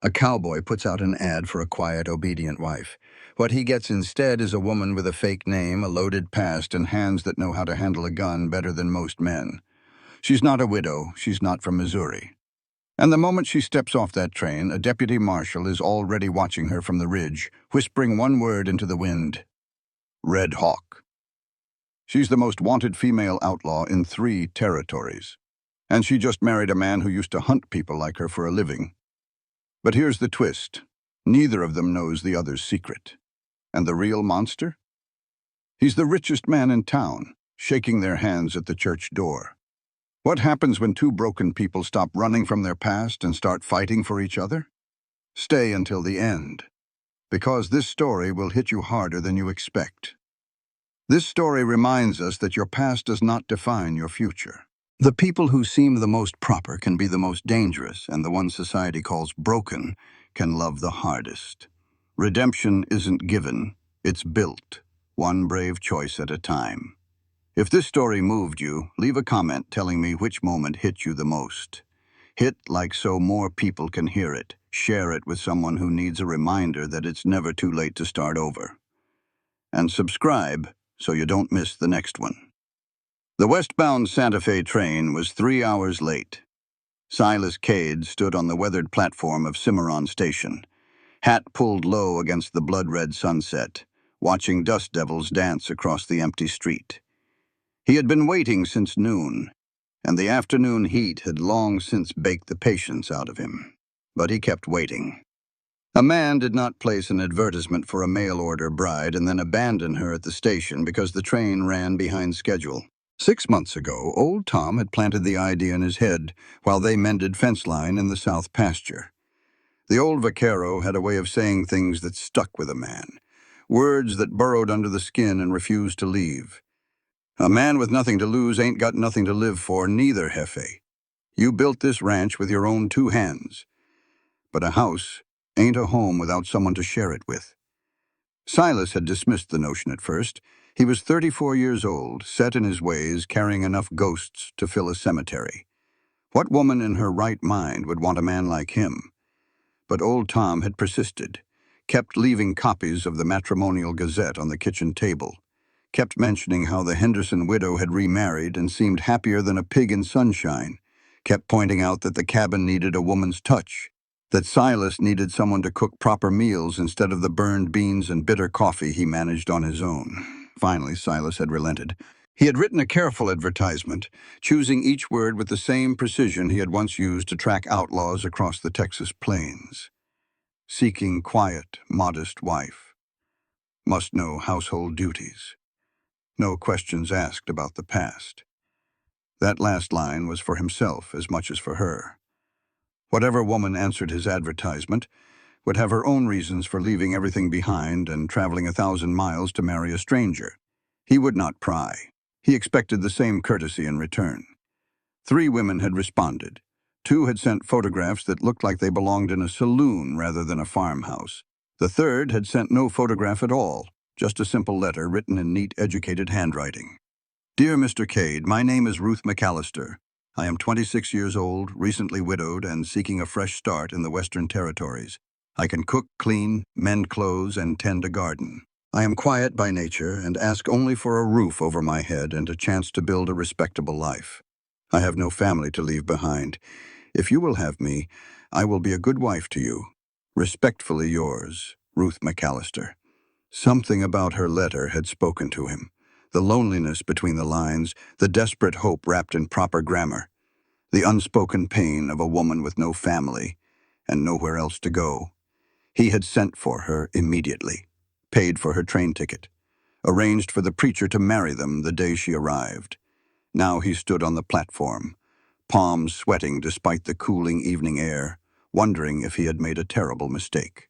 A cowboy puts out an ad for a quiet, obedient wife. What he gets instead is a woman with a fake name, a loaded past, and hands that know how to handle a gun better than most men. She's not a widow. She's not from Missouri. And the moment she steps off that train, a deputy marshal is already watching her from the ridge, whispering one word into the wind: Red Hawk. She's the most wanted female outlaw in 3 territories. And she just married a man who used to hunt people like her for a living. But here's the twist. Neither of them knows the other's secret. And the real monster? He's the richest man in town, shaking their hands at the church door. What happens when 2 broken people stop running from their past and start fighting for each other? Stay until the end, because this story will hit you harder than you expect. This story reminds us that your past does not define your future. The people who seem the most proper can be the most dangerous, and the ones society calls broken can love the hardest. Redemption isn't given, it's built, one brave choice at a time. If this story moved you, leave a comment telling me which moment hit you the most. Hit like so more people can hear it. Share it with someone who needs a reminder that it's never too late to start over. And subscribe so you don't miss the next one. The westbound Santa Fe train was 3 hours late. Silas Cade stood on the weathered platform of Cimarron Station, hat pulled low against the blood-red sunset, watching dust devils dance across the empty street. He had been waiting since noon, and the afternoon heat had long since baked the patience out of him. But he kept waiting. A man did not place an advertisement for a mail-order bride and then abandon her at the station because the train ran behind schedule. 6 months ago, old Tom had planted the idea in his head while they mended fence line in the south pasture. The old vaquero had a way of saying things that stuck with a man, words that burrowed under the skin and refused to leave. A man with nothing to lose ain't got nothing to live for, neither, Jefe. You built this ranch with your own 2 hands. But a house ain't a home without someone to share it with. Silas had dismissed the notion at first. He was 34 years old, set in his ways, carrying enough ghosts to fill a cemetery. What woman in her right mind would want a man like him? But old Tom had persisted, kept leaving copies of the Matrimonial Gazette on the kitchen table, kept mentioning how the Henderson widow had remarried and seemed happier than a pig in sunshine, kept pointing out that the cabin needed a woman's touch, that Silas needed someone to cook proper meals instead of the burned beans and bitter coffee he managed on his own. Finally, Silas had relented. He had written a careful advertisement, choosing each word with the same precision he had once used to track outlaws across the Texas plains. Seeking quiet, modest wife. Must know household duties. No questions asked about the past. That last line was for himself as much as for her. Whatever woman answered his advertisement would have her own reasons for leaving everything behind and traveling 1,000 miles to marry a stranger. He would not pry. He expected the same courtesy in return. 3 women had responded. 2 had sent photographs that looked like they belonged in a saloon rather than a farmhouse. The 3rd had sent no photograph at all, just a simple letter written in neat, educated handwriting. Dear Mr. Cade, my name is Ruth McAllister. I am 26 years old, recently widowed, and seeking a fresh start in the Western Territories. I can cook, clean, mend clothes, and tend a garden. I am quiet by nature and ask only for a roof over my head and a chance to build a respectable life. I have no family to leave behind. If you will have me, I will be a good wife to you. Respectfully yours, Ruth McAllister. Something about her letter had spoken to him. The loneliness between the lines, the desperate hope wrapped in proper grammar, the unspoken pain of a woman with no family and nowhere else to go. He had sent for her immediately, paid for her train ticket, arranged for the preacher to marry them the day she arrived. Now he stood on the platform, palms sweating despite the cooling evening air, wondering if he had made a terrible mistake.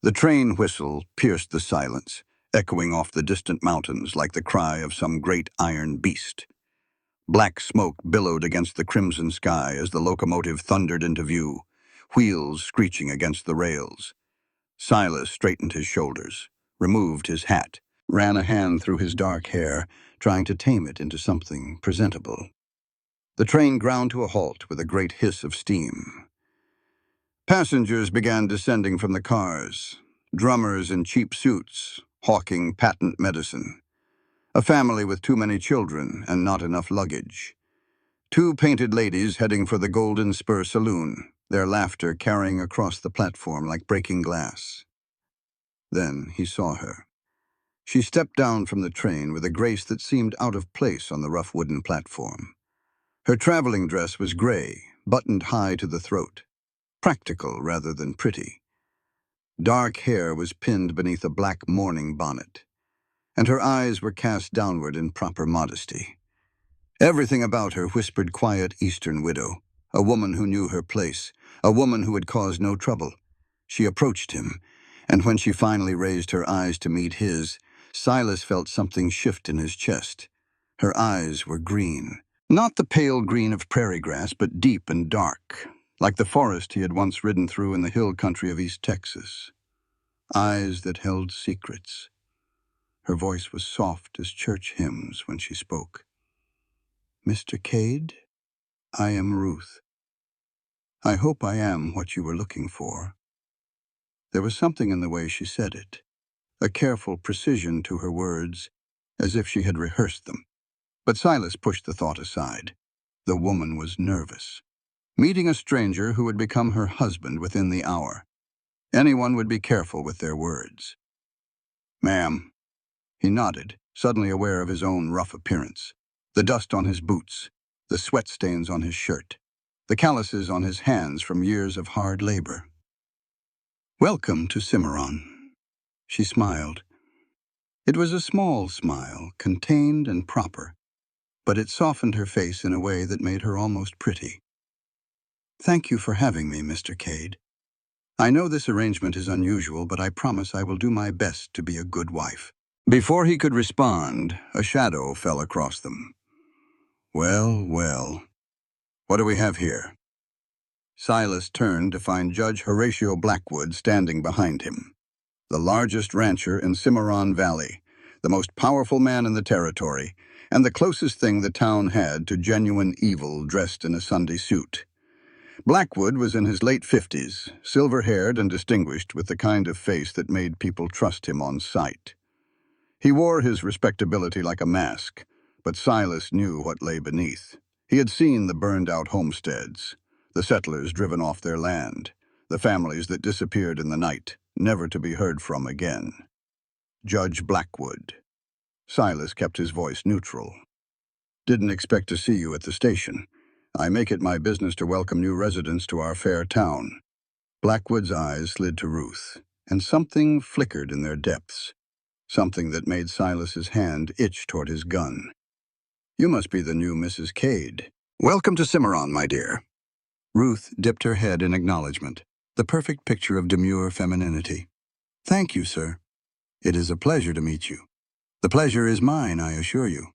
The train whistle pierced the silence, echoing off the distant mountains like the cry of some great iron beast. Black smoke billowed against the crimson sky as the locomotive thundered into view, wheels screeching against the rails. Silas straightened his shoulders, removed his hat, ran a hand through his dark hair, trying to tame it into something presentable. The train ground to a halt with a great hiss of steam. Passengers began descending from the cars, drummers in cheap suits, hawking patent medicine. A family with too many children and not enough luggage. Two painted ladies heading for the Golden Spur Saloon, their laughter carrying across the platform like breaking glass. Then he saw her. She stepped down from the train with a grace that seemed out of place on the rough wooden platform. Her traveling dress was gray, buttoned high to the throat, practical rather than pretty. Dark hair was pinned beneath a black mourning bonnet, and her eyes were cast downward in proper modesty. Everything about her whispered quiet Eastern widow, a woman who knew her place, a woman who had caused no trouble. She approached him, and when she finally raised her eyes to meet his, Silas felt something shift in his chest. Her eyes were green. Not the pale green of prairie grass, but deep and dark, like the forest he had once ridden through in the hill country of East Texas. Eyes that held secrets. Her voice was soft as church hymns when she spoke. "Mr. Cade, I am Ruth. I hope I am what you were looking for." There was something in the way she said it, a careful precision to her words, as if she had rehearsed them. But Silas pushed the thought aside. The woman was nervous. Meeting a stranger who would become her husband within the hour. Anyone would be careful with their words. "Ma'am." He nodded, suddenly aware of his own rough appearance. The dust on his boots, the sweat stains on his shirt, the calluses on his hands from years of hard labor. "Welcome to Cimarron." She smiled. It was a small smile, contained and proper, but it softened her face in a way that made her almost pretty. "Thank you for having me, Mr. Cade. I know this arrangement is unusual, but I promise I will do my best to be a good wife." Before he could respond, a shadow fell across them. "Well, well, what do we have here?" Silas turned to find Judge Horatio Blackwood standing behind him, the largest rancher in Cimarron Valley, the most powerful man in the territory, and the closest thing the town had to genuine evil dressed in a Sunday suit. Blackwood was in his late 50s, silver-haired and distinguished, with the kind of face that made people trust him on sight. He wore his respectability like a mask, but Silas knew what lay beneath. He had seen the burned-out homesteads, the settlers driven off their land, the families that disappeared in the night, never to be heard from again. Judge Blackwood. Silas kept his voice neutral. "Didn't expect to see you at the station. I make it my business to welcome new residents to our fair town." Blackwood's eyes slid to Ruth, and something flickered in their depths. Something that made Silas's hand itch toward his gun. "You must be the new Mrs. Cade. Welcome to Cimarron, my dear." Ruth dipped her head in acknowledgement, the perfect picture of demure femininity. "Thank you, sir. It is a pleasure to meet you." "The pleasure is mine, I assure you."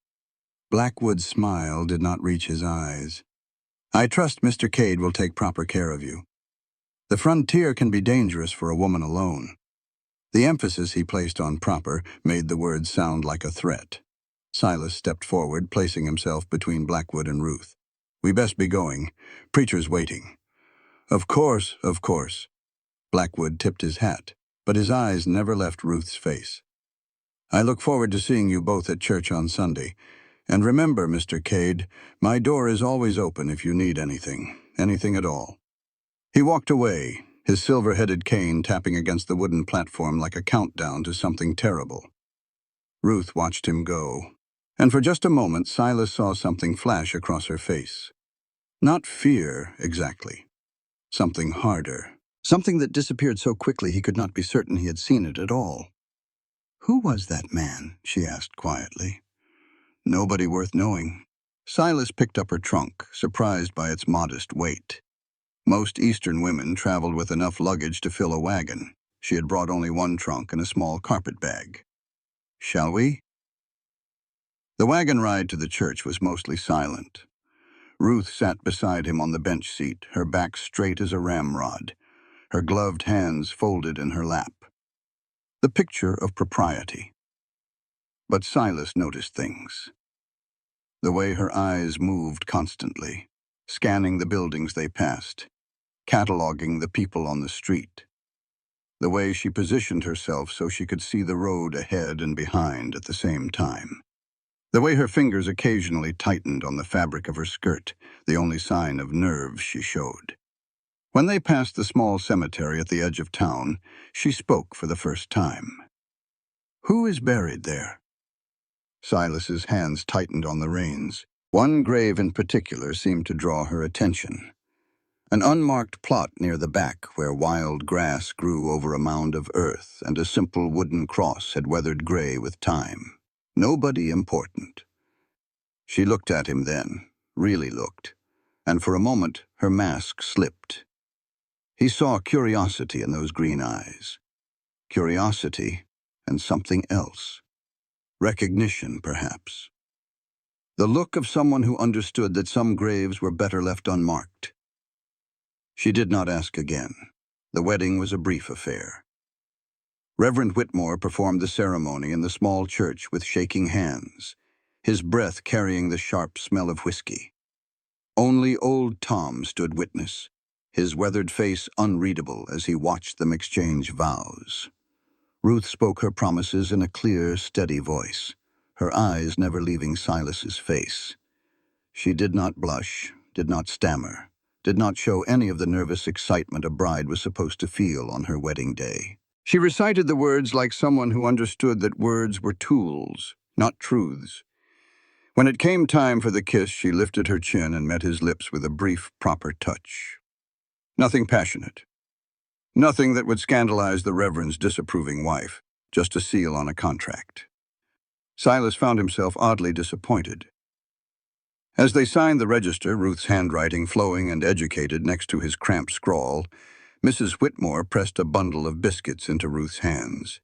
Blackwood's smile did not reach his eyes. "I trust Mr. Cade will take proper care of you. The frontier can be dangerous for a woman alone." The emphasis he placed on proper made the words sound like a threat. Silas stepped forward, placing himself between Blackwood and Ruth. "We best be going. Preacher's waiting." Of course, of course." Blackwood tipped his hat, but his eyes never left Ruth's face. "I look forward to seeing you both at church on Sunday. And remember, Mr. Cade, my door is always open if you need anything at all." He walked away, his silver-headed cane tapping against the wooden platform like a countdown to something terrible. Ruth watched him go, and for just a moment Silas saw something flash across her face. Not fear, exactly. Something harder. Something that disappeared so quickly he could not be certain he had seen it at all. "Who was that man?" she asked quietly. "Nobody worth knowing." Silas picked up her trunk, surprised by its modest weight. Most Eastern women traveled with enough luggage to fill a wagon. She had brought only one trunk and a small carpet bag. "Shall we?" The wagon ride to the church was mostly silent. Ruth sat beside him on the bench seat, her back straight as a ramrod, her gloved hands folded in her lap. The picture of propriety. But Silas noticed things. The way her eyes moved constantly, scanning the buildings they passed. cataloging the people on the street. The way she positioned herself so she could see the road ahead and behind at the same time. The way her fingers occasionally tightened on the fabric of her skirt, the only sign of nerve she showed. When they passed the small cemetery at the edge of town, she spoke for the first time. "Who is buried there?" Silas's hands tightened on the reins. One grave in particular seemed to draw her attention. An unmarked plot near the back where wild grass grew over a mound of earth and a simple wooden cross had weathered gray with time. Nobody important. She looked at him then, really looked, and for a moment her mask slipped. He saw curiosity in those green eyes. Curiosity and something else. Recognition, perhaps. The look of someone who understood that some graves were better left unmarked. She did not ask again. The wedding was a brief affair. Reverend Whitmore performed the ceremony in the small church with shaking hands, his breath carrying the sharp smell of whiskey. Only old Tom stood witness, his weathered face unreadable as he watched them exchange vows. Ruth spoke her promises in a clear, steady voice, her eyes never leaving Silas's face. She did not blush, did not stammer, did not show any of the nervous excitement a bride was supposed to feel on her wedding day. She recited the words like someone who understood that words were tools, not truths. When it came time for the kiss, she lifted her chin and met his lips with a brief, proper touch. Nothing passionate. Nothing that would scandalize the Reverend's disapproving wife, just a seal on a contract. Silas found himself oddly disappointed. As they signed the register, Ruth's handwriting flowing and educated next to his cramped scrawl, Mrs. Whitmore pressed a bundle of biscuits into Ruth's hands.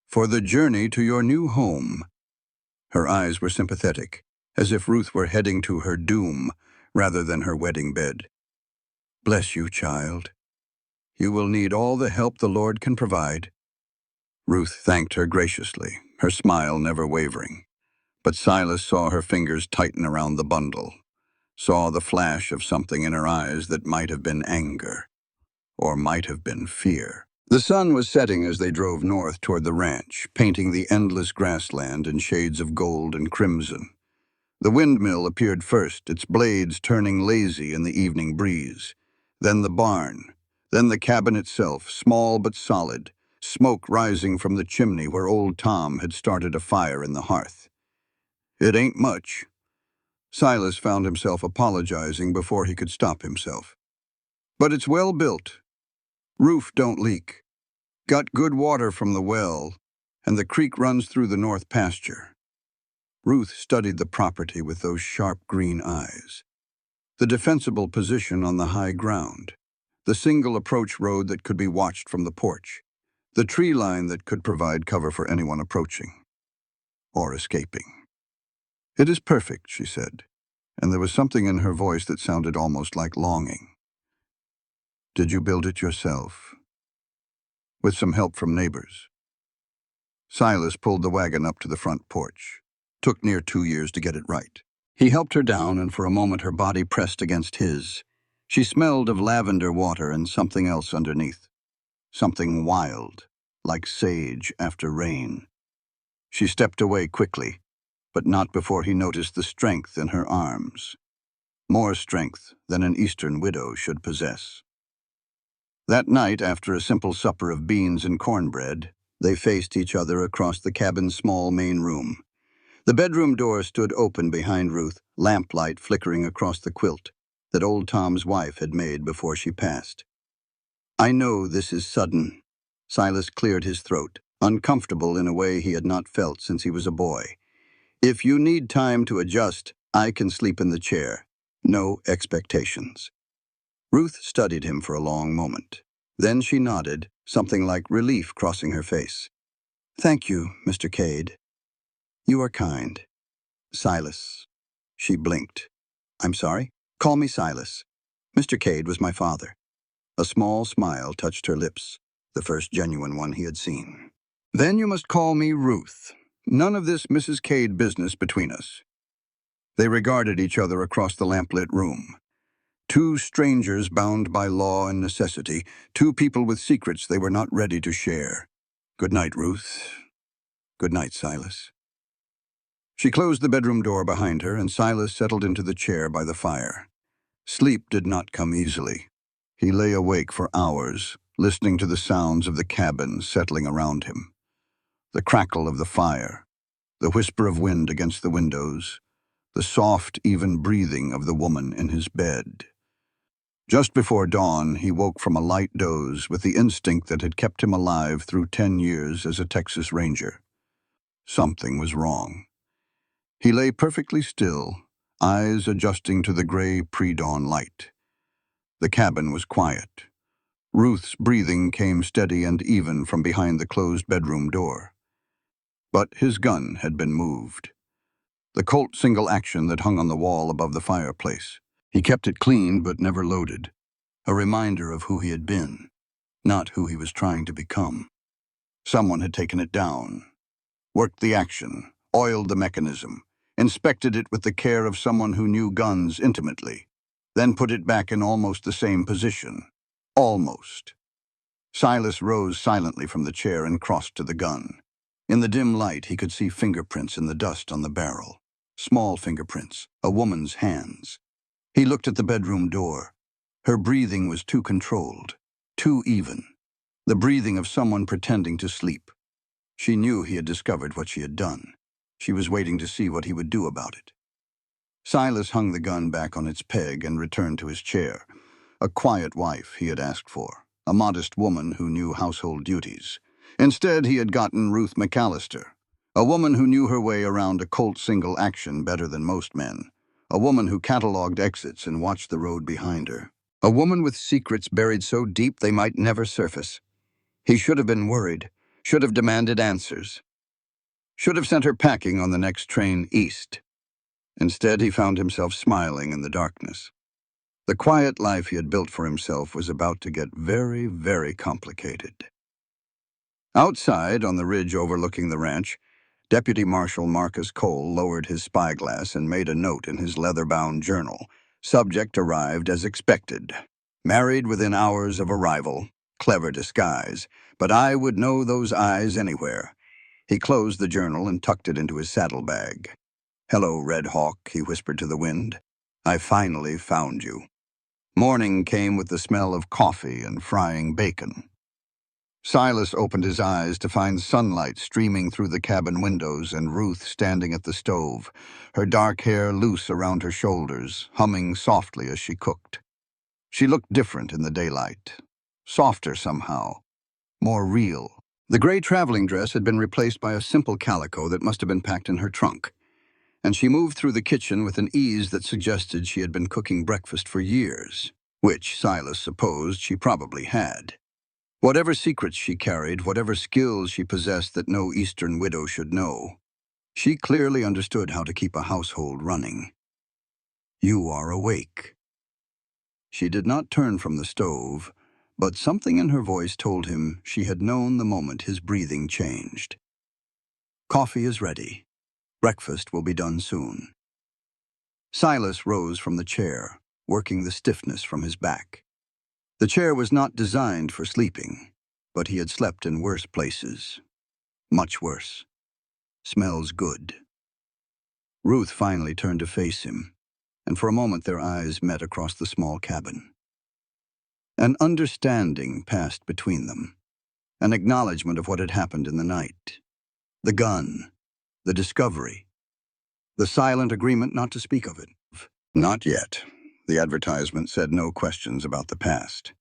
"For the journey to your new home." Her eyes were sympathetic, as if Ruth were heading to her doom rather than her wedding bed. "Bless you, child. You will need all the help the Lord can provide." Ruth thanked her graciously, her smile never wavering. But Silas saw her fingers tighten around the bundle, saw the flash of something in her eyes that might have been anger, or might have been fear. The sun was setting as they drove north toward the ranch, painting the endless grassland in shades of gold and crimson. The windmill appeared first, its blades turning lazy in the evening breeze. Then the barn, then the cabin itself, small but solid, smoke rising from the chimney where old Tom had started a fire in the hearth. "It ain't much." Silas found himself apologizing before he could stop himself. "But it's well built. Roof don't leak. Got good water from the well, and the creek runs through the north pasture." Ruth studied the property with those sharp green eyes. The defensible position on the high ground, the single approach road that could be watched from the porch, the tree line that could provide cover for anyone approaching or escaping. "It is perfect," she said, and there was something in her voice that sounded almost like longing. "Did you build it yourself? With some help from neighbors?" Silas pulled the wagon up to the front porch. Took near 2 years to get it right. He helped her down, and for a moment her body pressed against his. She smelled of lavender water and something else underneath. Something wild, like sage after rain. She stepped away quickly, but not before he noticed the strength in her arms. More strength than an Eastern widow should possess. That night, after a simple supper of beans and cornbread, they faced each other across the cabin's small main room. The bedroom door stood open behind Ruth, lamplight flickering across the quilt that old Tom's wife had made before she passed. "I know this is sudden." Silas cleared his throat, uncomfortable in a way he had not felt since he was a boy. "If you need time to adjust, I can sleep in the chair. No expectations." Ruth studied him for a long moment. Then she nodded, something like relief crossing her face. "Thank you, Mr. Cade. You are kind." "Silas." She blinked. "I'm sorry? Call me Silas. Mr. Cade was my father." A small smile touched her lips, the first genuine one he had seen. "Then you must call me Ruth. None of this Mrs. Cade business between us." They regarded each other across the lamplit room. Two strangers bound by law and necessity, two people with secrets they were not ready to share. Good night, Ruth. Good night, Silas. She closed the bedroom door behind her, and Silas settled into the chair by the fire. Sleep did not come easily. He lay awake for hours, listening to the sounds of the cabin settling around him. The crackle of the fire, the whisper of wind against the windows, the soft, even breathing of the woman in his bed. Just before dawn, he woke from a light doze with the instinct that had kept him alive through 10 years as a Texas Ranger. Something was wrong. He lay perfectly still, eyes adjusting to the gray pre-dawn light. The cabin was quiet. Ruth's breathing came steady and even from behind the closed bedroom door. But his gun had been moved. The Colt single-action that hung on the wall above the fireplace. He kept it clean but never loaded, a reminder of who he had been, not who he was trying to become. Someone had taken it down, worked the action, oiled the mechanism, inspected it with the care of someone who knew guns intimately, then put it back in almost the same position. Almost. Silas rose silently from the chair and crossed to the gun. In the dim light, he could see fingerprints in the dust on the barrel. Small fingerprints, a woman's hands. He looked at the bedroom door. Her breathing was too controlled, too even. The breathing of someone pretending to sleep. She knew he had discovered what she had done. She was waiting to see what he would do about it. Silas hung the gun back on its peg and returned to his chair. A quiet wife he had asked for, a modest woman who knew household duties. Instead, he had gotten Ruth McAllister, a woman who knew her way around a Colt single action better than most men, a woman who cataloged exits and watched the road behind her, a woman with secrets buried so deep they might never surface. He should have been worried, should have demanded answers, should have sent her packing on the next train east. Instead, he found himself smiling in the darkness. The quiet life he had built for himself was about to get very, very complicated. Outside, on the ridge overlooking the ranch, Deputy Marshal Marcus Cole lowered his spyglass and made a note in his leather-bound journal. Subject arrived as expected. Married within hours of arrival. Clever disguise. But I would know those eyes anywhere. He closed the journal and tucked it into his saddlebag. "Hello, Red Hawk," he whispered to the wind. "I finally found you." Morning came with the smell of coffee and frying bacon. Silas opened his eyes to find sunlight streaming through the cabin windows and Ruth standing at the stove, her dark hair loose around her shoulders, humming softly as she cooked. She looked different in the daylight, softer somehow, more real. The gray traveling dress had been replaced by a simple calico that must have been packed in her trunk, and she moved through the kitchen with an ease that suggested she had been cooking breakfast for years, which Silas supposed she probably had. Whatever secrets she carried, whatever skills she possessed that no Eastern widow should know, she clearly understood how to keep a household running. "You are awake." She did not turn from the stove, but something in her voice told him she had known the moment his breathing changed. "Coffee is ready. Breakfast will be done soon." Silas rose from the chair, working the stiffness from his back. The chair was not designed for sleeping, but he had slept in worse places. Much worse. Smells good. Ruth finally turned to face him, and for a moment their eyes met across the small cabin. An understanding passed between them, an acknowledgement of what had happened in the night. The gun, the discovery, the silent agreement not to speak of it. Not yet. The advertisement said no questions about the past.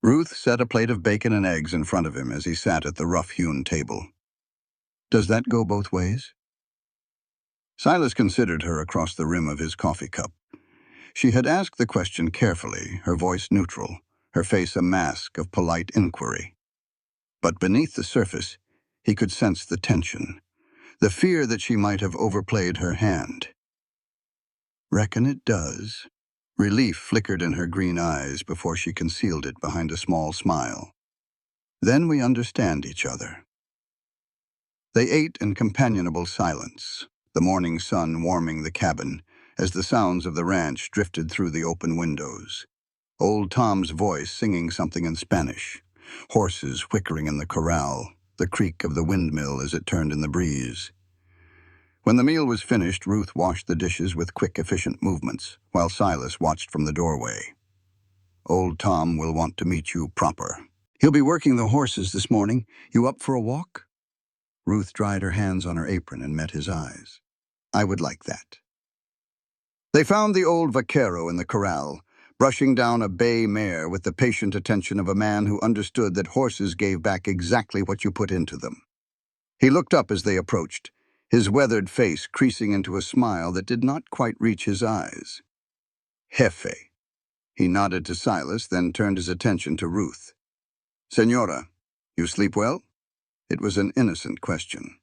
Ruth set a plate of bacon and eggs in front of him as he sat at the rough-hewn table. "Does that go both ways?" Silas considered her across the rim of his coffee cup. She had asked the question carefully, her voice neutral, her face a mask of polite inquiry. But beneath the surface, he could sense the tension, the fear that she might have overplayed her hand. "Reckon it does." Relief flickered in her green eyes before she concealed it behind a small smile. "Then we understand each other." They ate in companionable silence, the morning sun warming the cabin, as the sounds of the ranch drifted through the open windows. Old Tom's voice singing something in Spanish, horses whickering in the corral, the creak of the windmill as it turned in the breeze. When the meal was finished, Ruth washed the dishes with quick, efficient movements, while Silas watched from the doorway. Old Tom will want to meet you proper. He'll be working the horses this morning. You up for a walk? Ruth dried her hands on her apron and met his eyes. I would like that. They found the old vaquero in the corral, brushing down a bay mare with the patient attention of a man who understood that horses gave back exactly what you put into them. He looked up as they approached, his weathered face creasing into a smile that did not quite reach his eyes. Jefe. He nodded to Silas, then turned his attention to Ruth. Senora, you sleep well? It was an innocent question.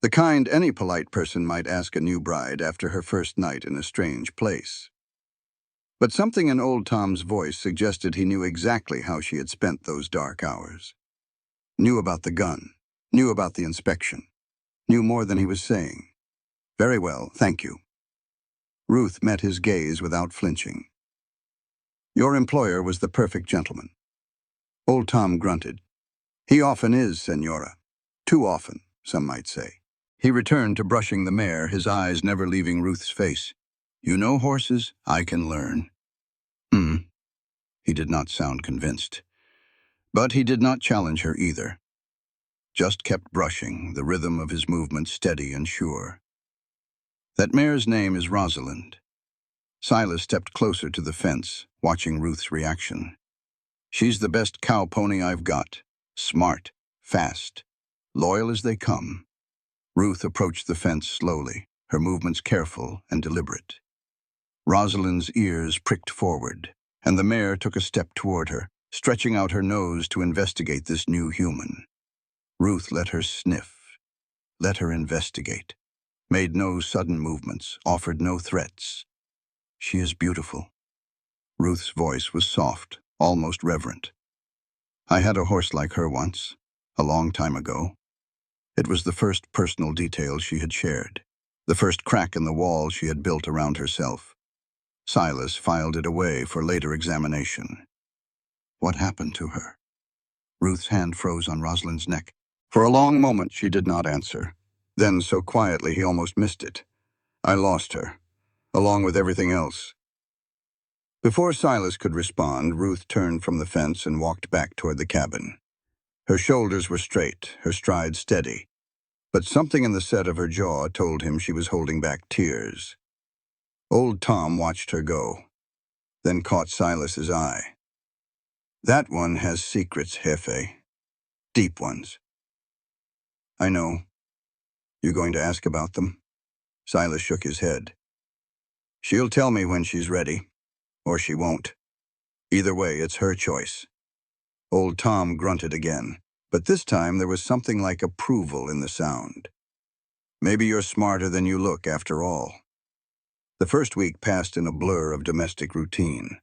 The kind any polite person might ask a new bride after her first night in a strange place. But something in old Tom's voice suggested he knew exactly how she had spent those dark hours. Knew about the gun, knew about the inspection, knew more than he was saying. Very well, thank you. Ruth met his gaze without flinching. Your employer was the perfect gentleman. Old Tom grunted. He often is, Senora. Too often, some might say. He returned to brushing the mare, his eyes never leaving Ruth's face. You know horses? I can learn. He did not sound convinced. But he did not challenge her either. Just kept brushing, the rhythm of his movement steady and sure. That mare's name is Rosalind. Silas stepped closer to the fence, watching Ruth's reaction. She's the best cow pony I've got. Smart, fast, loyal as they come. Ruth approached the fence slowly, her movements careful and deliberate. Rosalind's ears pricked forward, and the mare took a step toward her, stretching out her nose to investigate this new human. Ruth let her sniff, let her investigate, made no sudden movements, offered no threats. She is beautiful. Ruth's voice was soft, almost reverent. I had a horse like her once, a long time ago. It was the first personal detail she had shared, the first crack in the wall she had built around herself. Silas filed it away for later examination. What happened to her? Ruth's hand froze on Rosalind's neck. For a long moment she did not answer. Then, so quietly he almost missed it. I lost her, along with everything else. Before Silas could respond, Ruth turned from the fence and walked back toward the cabin. Her shoulders were straight, her stride steady, but something in the set of her jaw told him she was holding back tears. Old Tom watched her go, then caught Silas's eye. That one has secrets, Jefe. Deep ones. I know. You going to ask about them? Silas shook his head. She'll tell me when she's ready, or she won't. Either way, it's her choice. Old Tom grunted again, but this time there was something like approval in the sound. Maybe you're smarter than you look after all. The first week passed in a blur of domestic routine.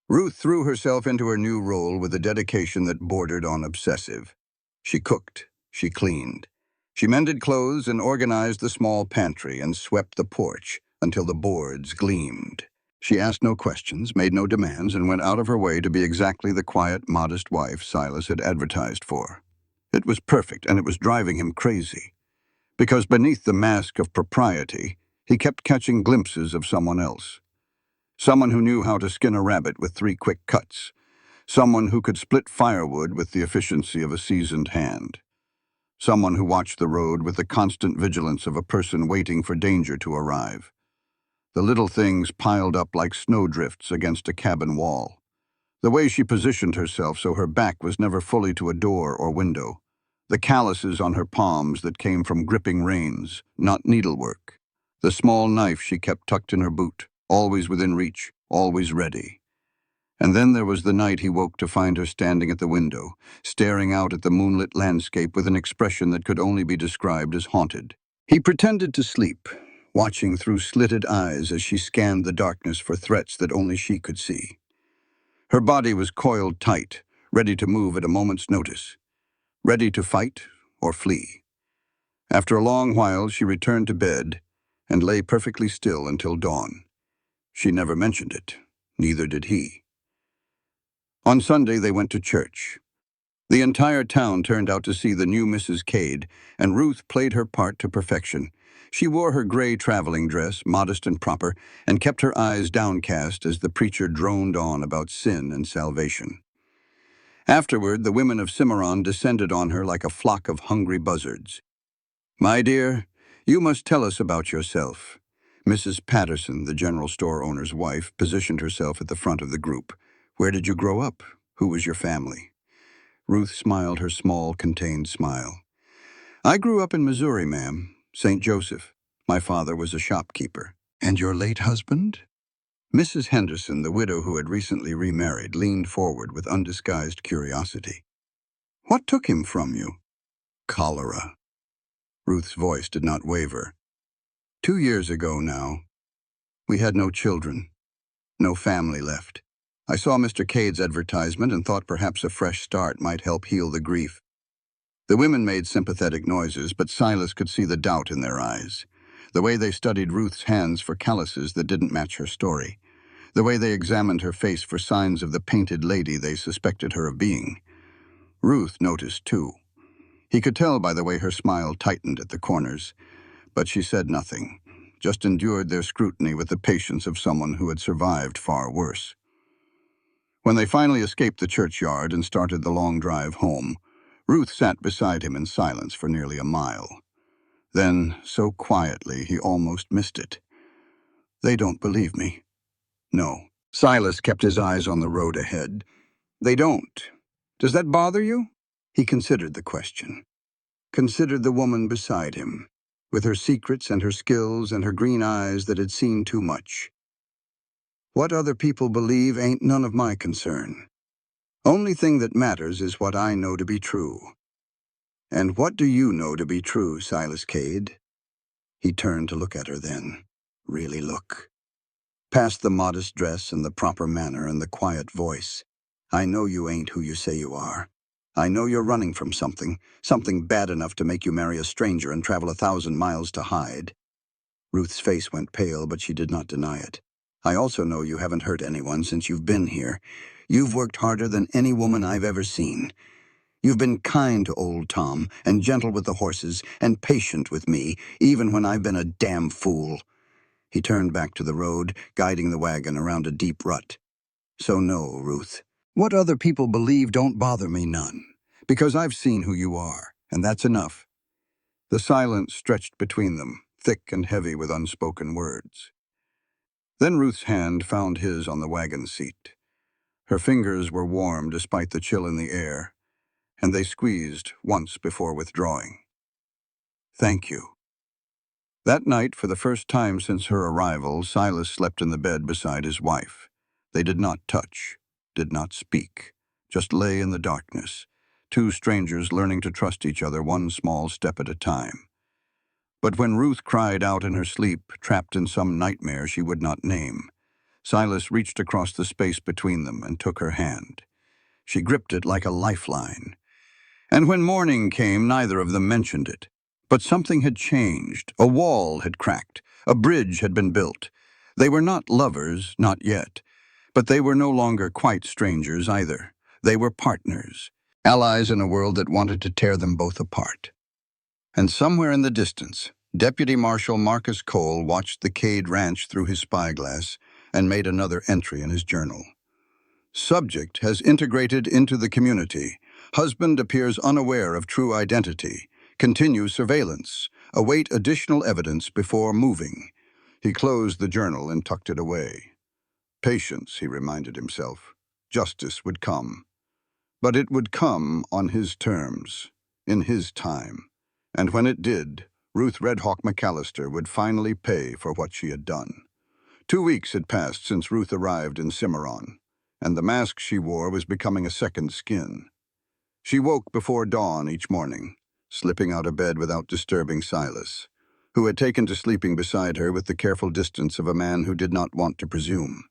Ruth threw herself into her new role with a dedication that bordered on obsessive. She cooked, she cleaned. She mended clothes and organized the small pantry and swept the porch until the boards gleamed. She asked no questions, made no demands, and went out of her way to be exactly the quiet, modest wife Silas had advertised for. It was perfect, and it was driving him crazy. Because beneath the mask of propriety, he kept catching glimpses of someone else. Someone who knew how to skin a rabbit with 3 quick cuts. Someone who could split firewood with the efficiency of a seasoned hand. Someone who watched the road with the constant vigilance of a person waiting for danger to arrive. The little things piled up like snowdrifts against a cabin wall. The way she positioned herself so her back was never fully to a door or window. The calluses on her palms that came from gripping reins, not needlework. The small knife she kept tucked in her boot, always within reach, always ready. And then there was the night he woke to find her standing at the window, staring out at the moonlit landscape with an expression that could only be described as haunted. He pretended to sleep, watching through slitted eyes as she scanned the darkness for threats that only she could see. Her body was coiled tight, ready to move at a moment's notice, ready to fight or flee. After a long while, she returned to bed and lay perfectly still until dawn. She never mentioned it. Neither did he. On Sunday, they went to church. The entire town turned out to see the new Mrs. Cade, and Ruth played her part to perfection. She wore her gray traveling dress, modest and proper, and kept her eyes downcast as the preacher droned on about sin and salvation. Afterward, the women of Cimarron descended on her like a flock of hungry buzzards. "My dear, you must tell us about yourself." Mrs. Patterson, the general store owner's wife, positioned herself at the front of the group. "Where did you grow up? Who was your family?" Ruth smiled her small, contained smile. "I grew up in Missouri, ma'am, St. Joseph. My father was a shopkeeper." "And your late husband?" Mrs. Henderson, the widow who had recently remarried, leaned forward with undisguised curiosity. "What took him from you?" "Cholera." Ruth's voice did not waver. 2 years ago now. We had no children, no family left. I saw Mr. Cade's advertisement and thought perhaps a fresh start might help heal the grief." The women made sympathetic noises, but Silas could see the doubt in their eyes. The way they studied Ruth's hands for calluses that didn't match her story. The way they examined her face for signs of the painted lady they suspected her of being. Ruth noticed, too. He could tell by the way her smile tightened at the corners. But she said nothing, just endured their scrutiny with the patience of someone who had survived far worse. When they finally escaped the churchyard and started the long drive home, Ruth sat beside him in silence for nearly a mile. Then, so quietly, he almost missed it. "They don't believe me." "No." Silas kept his eyes on the road ahead. "They don't. Does that bother you?" He considered the question. Considered the woman beside him, with her secrets and her skills and her green eyes that had seen too much. "What other people believe ain't none of my concern. Only thing that matters is what I know to be true." "And what do you know to be true, Silas Cade?" He turned to look at her then. Really look. Past the modest dress and the proper manner and the quiet voice. "I know you ain't who you say you are. I know you're running from something bad enough to make you marry a stranger and travel 1,000 miles to hide." Ruth's face went pale, but she did not deny it. "I also know you haven't hurt anyone since you've been here. You've worked harder than any woman I've ever seen. You've been kind to old Tom, and gentle with the horses, and patient with me, even when I've been a damn fool." He turned back to the road, guiding the wagon around a deep rut. "So no, Ruth. What other people believe don't bother me none, because I've seen who you are, and that's enough." The silence stretched between them, thick and heavy with unspoken words. Then Ruth's hand found his on the wagon seat. Her fingers were warm despite the chill in the air, and they squeezed once before withdrawing. "Thank you." That night, for the first time since her arrival, Silas slept in the bed beside his wife. They did not touch, did not speak, just lay in the darkness, two strangers learning to trust each other one small step at a time. But when Ruth cried out in her sleep, trapped in some nightmare she would not name, Silas reached across the space between them and took her hand. She gripped it like a lifeline. And when morning came, neither of them mentioned it. But something had changed. A wall had cracked. A bridge had been built. They were not lovers, not yet. But they were no longer quite strangers either. They were partners, allies in a world that wanted to tear them both apart. And somewhere in the distance, Deputy Marshal Marcus Cole watched the Cade Ranch through his spyglass and made another entry in his journal. "Subject has integrated into the community. Husband appears unaware of true identity. Continue surveillance. Await additional evidence before moving." He closed the journal and tucked it away. Patience, he reminded himself. Justice would come. But it would come on his terms, in his time. And when it did, Ruth Redhawk McAllister would finally pay for what she had done. 2 weeks had passed since Ruth arrived in Cimarron, and the mask she wore was becoming a second skin. She woke before dawn each morning, slipping out of bed without disturbing Silas, who had taken to sleeping beside her with the careful distance of a man who did not want to presume.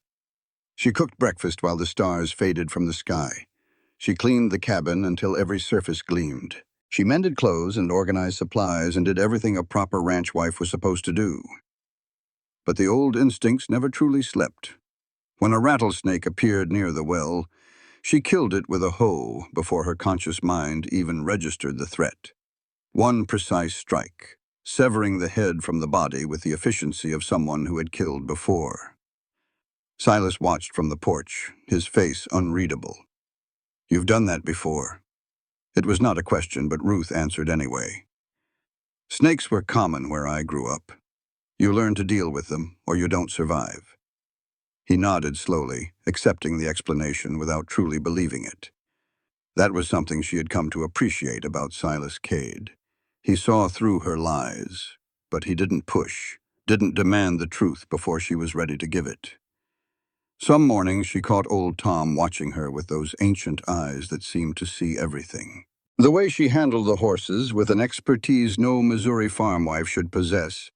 She cooked breakfast while the stars faded from the sky. She cleaned the cabin until every surface gleamed. She mended clothes and organized supplies and did everything a proper ranch wife was supposed to do. But the old instincts never truly slept. When a rattlesnake appeared near the well, she killed it with a hoe before her conscious mind even registered the threat. One precise strike, severing the head from the body with the efficiency of someone who had killed before. Silas watched from the porch, his face unreadable. "You've done that before." It was not a question, but Ruth answered anyway. "Snakes were common where I grew up. You learn to deal with them, or you don't survive." He nodded slowly, accepting the explanation without truly believing it. That was something she had come to appreciate about Silas Cade. He saw through her lies, but he didn't push, didn't demand the truth before she was ready to give it. Some mornings she caught old Tom watching her with those ancient eyes that seemed to see everything. The way she handled the horses with an expertise no Missouri farm wife should possess.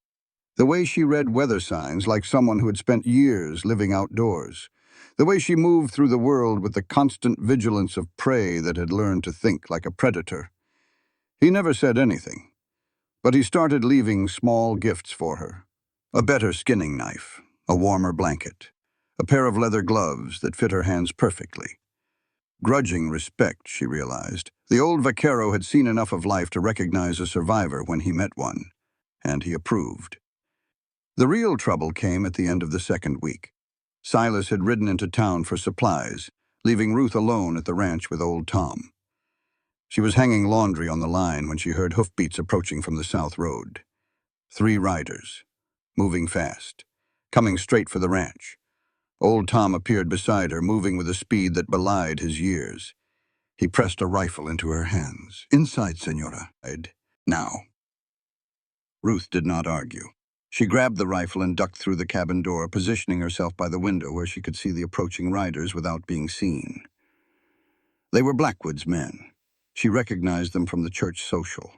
The way she read weather signs like someone who had spent years living outdoors. The way she moved through the world with the constant vigilance of prey that had learned to think like a predator. He never said anything, but he started leaving small gifts for her. A better skinning knife, a warmer blanket, a pair of leather gloves that fit her hands perfectly. Grudging respect, she realized. The old vaquero had seen enough of life to recognize a survivor when he met one, and he approved. The real trouble came at the end of the second week. Silas had ridden into town for supplies, leaving Ruth alone at the ranch with old Tom. She was hanging laundry on the line when she heard hoofbeats approaching from the south road. 3 riders, moving fast, coming straight for the ranch. Old Tom appeared beside her, moving with a speed that belied his years. He pressed a rifle into her hands. "Inside, senora." "Now." Ruth did not argue. She grabbed the rifle and ducked through the cabin door, positioning herself by the window where she could see the approaching riders without being seen. They were Blackwood's men. She recognized them from the church social.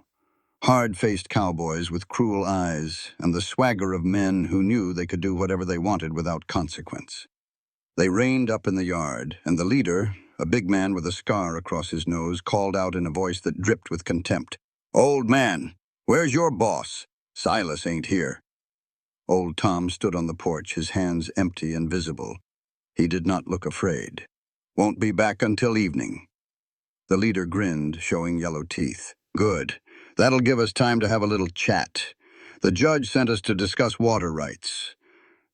Hard-faced cowboys with cruel eyes and the swagger of men who knew they could do whatever they wanted without consequence. They reined up in the yard, and the leader, a big man with a scar across his nose, called out in a voice that dripped with contempt, "Old man, where's your boss? Silas ain't here." Old Tom stood on the porch, his hands empty and visible. He did not look afraid. "Won't be back until evening." The leader grinned, showing yellow teeth. "Good. That'll give us time to have a little chat. The judge sent us to discuss water rights.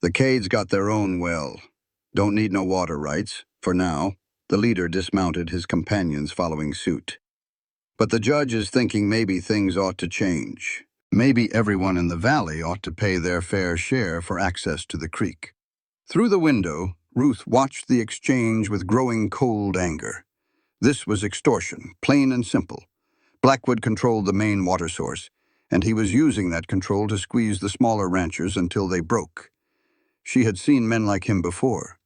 The Cades got their own well. Don't need no water rights, for now." The leader dismounted, his companions following suit. "But the judge is thinking maybe things ought to change. Maybe everyone in the valley ought to pay their fair share for access to the creek." Through the window, Ruth watched the exchange with growing cold anger. This was extortion, plain and simple. Blackwood controlled the main water source, and he was using that control to squeeze the smaller ranchers until they broke. She had seen men like him before,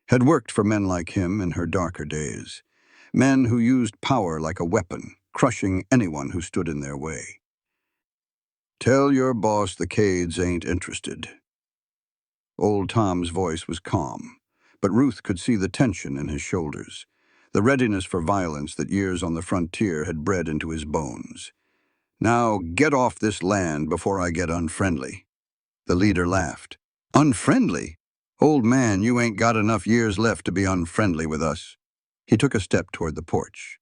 had worked for men like him in her darker days. Men who used power like a weapon, crushing anyone who stood in their way. "Tell your boss the Cades ain't interested." Old Tom's voice was calm, but Ruth could see the tension in his shoulders, the readiness for violence that years on the frontier had bred into his bones. "Now get off this land before I get unfriendly." The leader laughed. "Unfriendly? Old man, you ain't got enough years left to be unfriendly with us." He took a step toward the porch.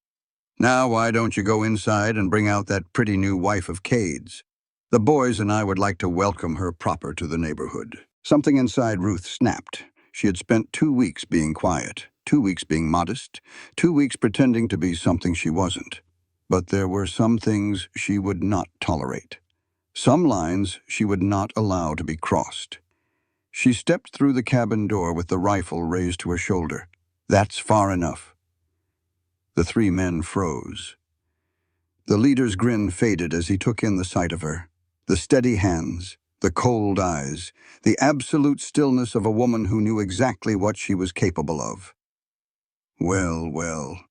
"Now why don't you go inside and bring out that pretty new wife of Cade's? The boys and I would like to welcome her proper to the neighborhood." Something inside Ruth snapped. She had spent 2 weeks being quiet, 2 weeks being modest, 2 weeks pretending to be something she wasn't. But there were some things she would not tolerate. Some lines she would not allow to be crossed. She stepped through the cabin door with the rifle raised to her shoulder. "That's far enough." The 3 men froze. The leader's grin faded as he took in the sight of her. The steady hands, the cold eyes, the absolute stillness of a woman who knew exactly what she was capable of. "Well, well."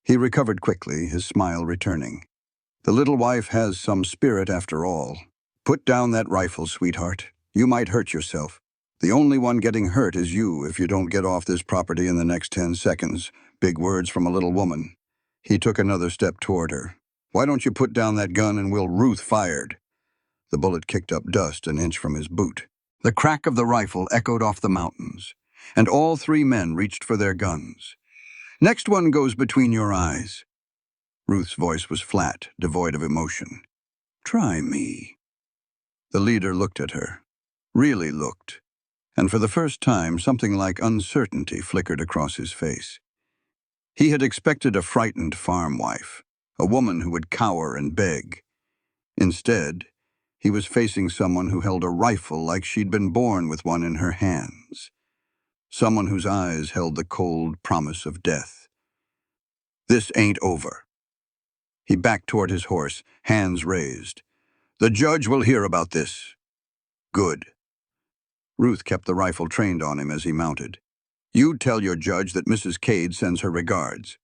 He recovered quickly, his smile returning. "The little wife has some spirit after all. Put down that rifle, sweetheart. You might hurt yourself. The only one getting hurt is you if you don't get off this property in the next 10 seconds. Big words from a little woman." He took another step toward her. "Why don't you put down that gun and we'll..." Ruth fired. The bullet kicked up dust an inch from his boot. The crack of the rifle echoed off the mountains, and all three men reached for their guns. "Next one goes between your eyes." Ruth's voice was flat, devoid of emotion. "Try me." The leader looked at her, really looked, and for the first time something like uncertainty flickered across his face. He had expected a frightened farm wife, a woman who would cower and beg. Instead, he was facing someone who held a rifle like she'd been born with one in her hands. Someone whose eyes held the cold promise of death. "This ain't over." He backed toward his horse, hands raised. "The judge will hear about this." "Good." Ruth kept the rifle trained on him as he mounted. "You tell your judge that Mrs. Cade sends her regards.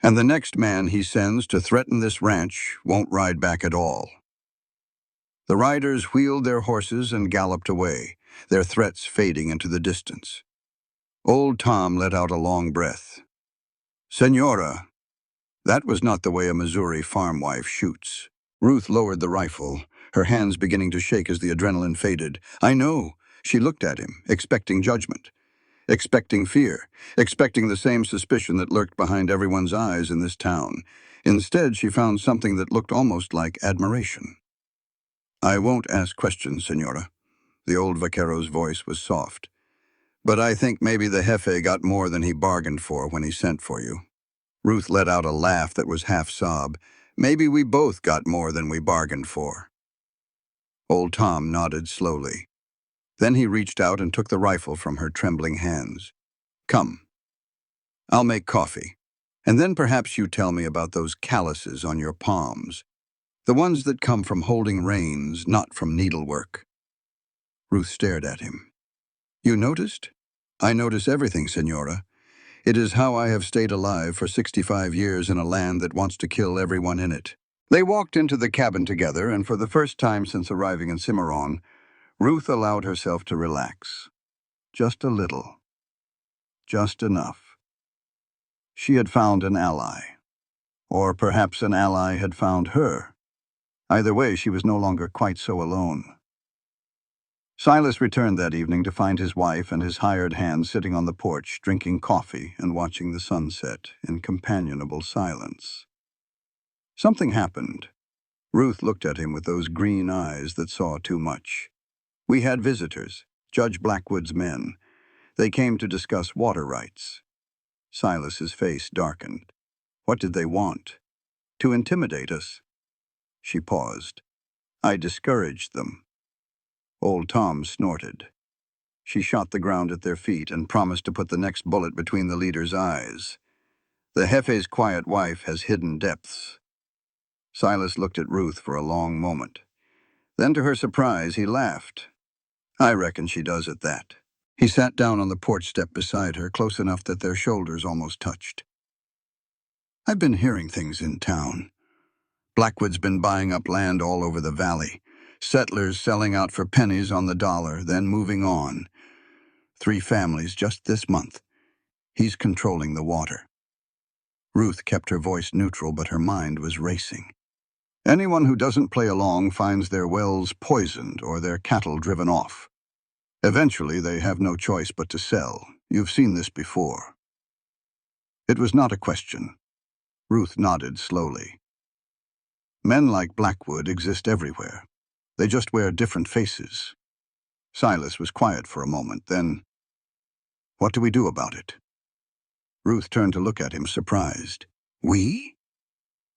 And the next man he sends to threaten this ranch won't ride back at all." The riders wheeled their horses and galloped away, their threats fading into the distance. Old Tom let out a long breath. "Senora," that was not the way a Missouri farm wife shoots. Ruth lowered the rifle, her hands beginning to shake as the adrenaline faded. "I know." She looked at him, expecting judgment, expecting fear, expecting the same suspicion that lurked behind everyone's eyes in this town. Instead, she found something that looked almost like admiration. "I won't ask questions, Senora." The old vaquero's voice was soft. "But I think maybe the jefe got more than he bargained for when he sent for you." Ruth let out a laugh that was half sob. "Maybe we both got more than we bargained for." Old Tom nodded slowly. Then he reached out and took the rifle from her trembling hands. "Come. I'll make coffee. And then perhaps you tell me about those calluses on your palms. The ones that come from holding reins, not from needlework." Ruth stared at him. "You noticed?" "I notice everything, Senora. It is how I have stayed alive for 65 years in a land that wants to kill everyone in it." They walked into the cabin together, and for the first time since arriving in Cimarron, Ruth allowed herself to relax. Just a little. Just enough. She had found an ally. Or perhaps an ally had found her. Either way, she was no longer quite so alone. Silas returned that evening to find his wife and his hired hand sitting on the porch, drinking coffee and watching the sunset in companionable silence. Something happened. Ruth looked at him with those green eyes that saw too much. "We had visitors, Judge Blackwood's men. They came to discuss water rights." Silas's face darkened. "What did they want?" "To intimidate us." She paused. "I discouraged them." Old Tom snorted. She shot the ground at their feet and promised to put the next bullet between the leader's eyes. "The jefe's quiet wife has hidden depths." Silas looked at Ruth for a long moment. Then, to her surprise, he laughed. "I reckon she does at that." He sat down on the porch step beside her, close enough that their shoulders almost touched. "I've been hearing things in town. Blackwood's been buying up land all over the valley. Settlers selling out for pennies on the dollar, then moving on. 3 families just this month. He's controlling the water." Ruth kept her voice neutral, but her mind was racing. "Anyone who doesn't play along finds their wells poisoned or their cattle driven off. Eventually, they have no choice but to sell. You've seen this before." It was not a question. Ruth nodded slowly. "Men like Blackwood exist everywhere. They just wear different faces." Silas was quiet for a moment, then, "What do we do about it?" Ruth turned to look at him, surprised. "We?"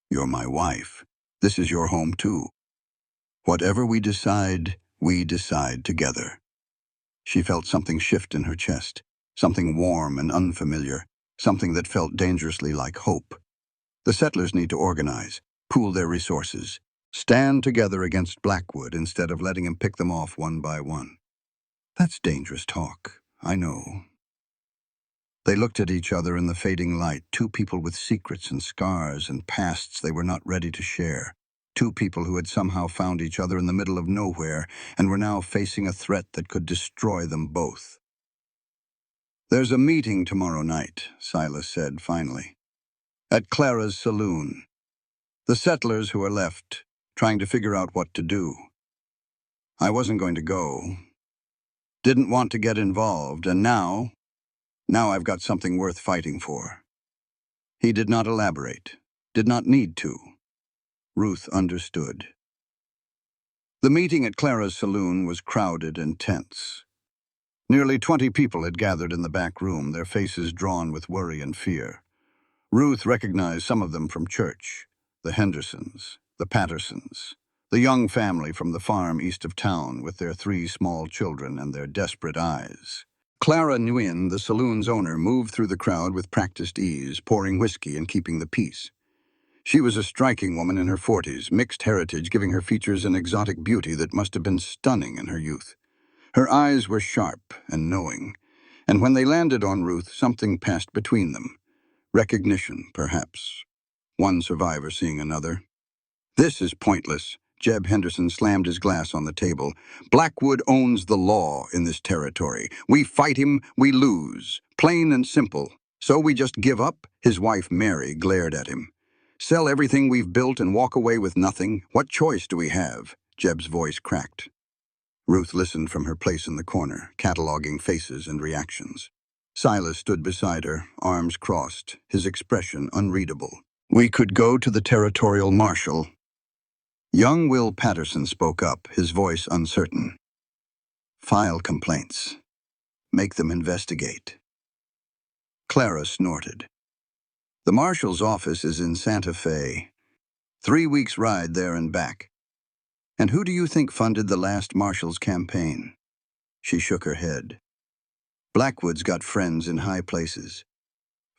"You're my wife. This is your home, too. Whatever we decide together." She felt something shift in her chest, something warm and unfamiliar, something that felt dangerously like hope. The settlers need to organize, pool their resources, stand together against Blackwood instead of letting him pick them off one by one. "That's dangerous talk, I know." They looked at each other in the fading light, 2 people with secrets and scars and pasts they were not ready to share. 2 people who had somehow found each other in the middle of nowhere and were now facing a threat that could destroy them both. "There's a meeting tomorrow night," Silas said finally. "At Clara's saloon. The settlers who are left, trying to figure out what to do. I wasn't going to go. Didn't want to get involved, and now I've got something worth fighting for." He did not elaborate, did not need to. Ruth understood. The meeting at Clara's saloon was crowded and tense. Nearly 20 people had gathered in the back room, their faces drawn with worry and fear. Ruth recognized some of them from church: the Hendersons, the Pattersons, the young family from the farm east of town with their 3 small children and their desperate eyes. Clara Nguyen, the saloon's owner, moved through the crowd with practiced ease, pouring whiskey and keeping the peace. She was a striking woman in her 40s, mixed heritage giving her features an exotic beauty that must have been stunning in her youth. Her eyes were sharp and knowing, and when they landed on Ruth, something passed between them. Recognition, perhaps. One survivor seeing another. "This is pointless." Jeb Henderson slammed his glass on the table. "Blackwood owns the law in this territory. We fight him, we lose. Plain and simple. So we just give up?" His wife, Mary, glared at him. "Sell everything we've built and walk away with nothing? What choice do we have?" Jeb's voice cracked. Ruth listened from her place in the corner, cataloging faces and reactions. Silas stood beside her, arms crossed, his expression unreadable. "We could go to the territorial marshal." Young Will Patterson spoke up, his voice uncertain. "File complaints. Make them investigate." Clara snorted. "The marshal's office is in Santa Fe. 3 weeks' ride there and back. And who do you think funded the last marshal's campaign?" She shook her head. "Blackwood's got friends in high places.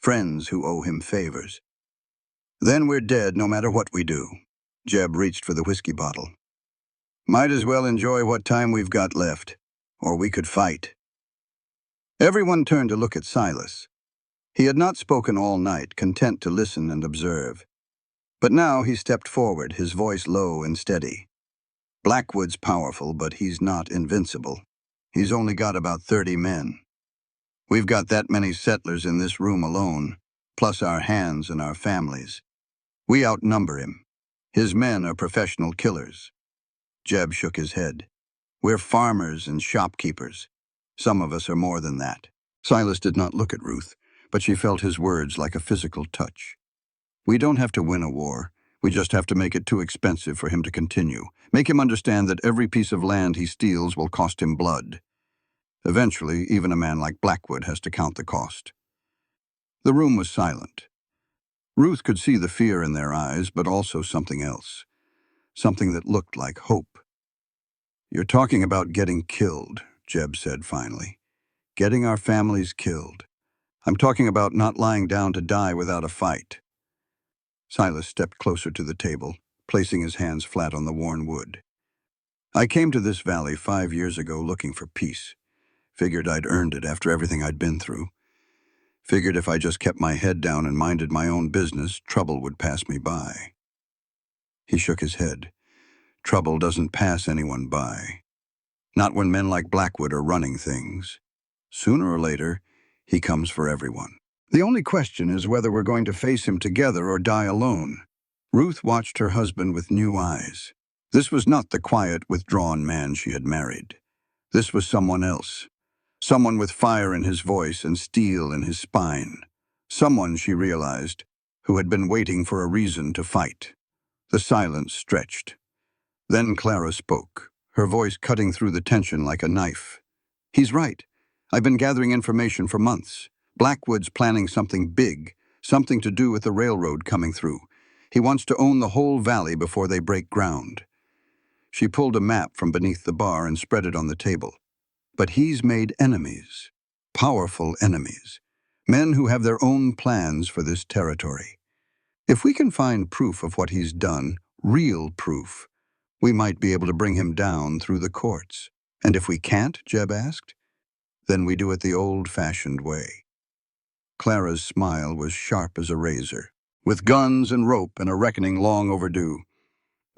Friends who owe him favors. Then we're dead no matter what we do." Jeb reached for the whiskey bottle. "Might as well enjoy what time we've got left, or we could fight." Everyone turned to look at Silas. He had not spoken all night, content to listen and observe. But now he stepped forward, his voice low and steady. "Blackwood's powerful, but he's not invincible. He's only got about 30 men. We've got that many settlers in this room alone, plus our hands and our families. We outnumber him. His men are professional killers." Jeb shook his head. "We're farmers and shopkeepers. Some of us are more than that." Silas did not look at Ruth, but she felt his words like a physical touch. "We don't have to win a war. We just have to make it too expensive for him to continue. Make him understand that every piece of land he steals will cost him blood. Eventually, even a man like Blackwood has to count the cost." The room was silent. Ruth could see the fear in their eyes, but also something else. Something that looked like hope. "You're talking about getting killed," Jeb said finally. "Getting our families killed. I'm talking about not lying down to die without a fight." Silas stepped closer to the table, placing his hands flat on the worn wood. "I came to this valley 5 years ago looking for peace. Figured I'd earned it after everything I'd been through. Figured if I just kept my head down and minded my own business, trouble would pass me by." He shook his head. "Trouble doesn't pass anyone by. Not when men like Blackwood are running things. Sooner or later, he comes for everyone. The only question is whether we're going to face him together or die alone." Ruth watched her husband with new eyes. This was not the quiet, withdrawn man she had married. This was someone else. Someone with fire in his voice and steel in his spine. Someone, she realized, who had been waiting for a reason to fight. The silence stretched. Then Clara spoke, her voice cutting through the tension like a knife. "He's right. I've been gathering information for months. Blackwood's planning something big, something to do with the railroad coming through. He wants to own the whole valley before they break ground." She pulled a map from beneath the bar and spread it on the table. "But he's made enemies, powerful enemies, men who have their own plans for this territory. If we can find proof of what he's done, real proof, we might be able to bring him down through the courts." "And if we can't?" Jeb asked. "Then we do it the old-fashioned way." Clara's smile was sharp as a razor. "With guns and rope and a reckoning long overdue."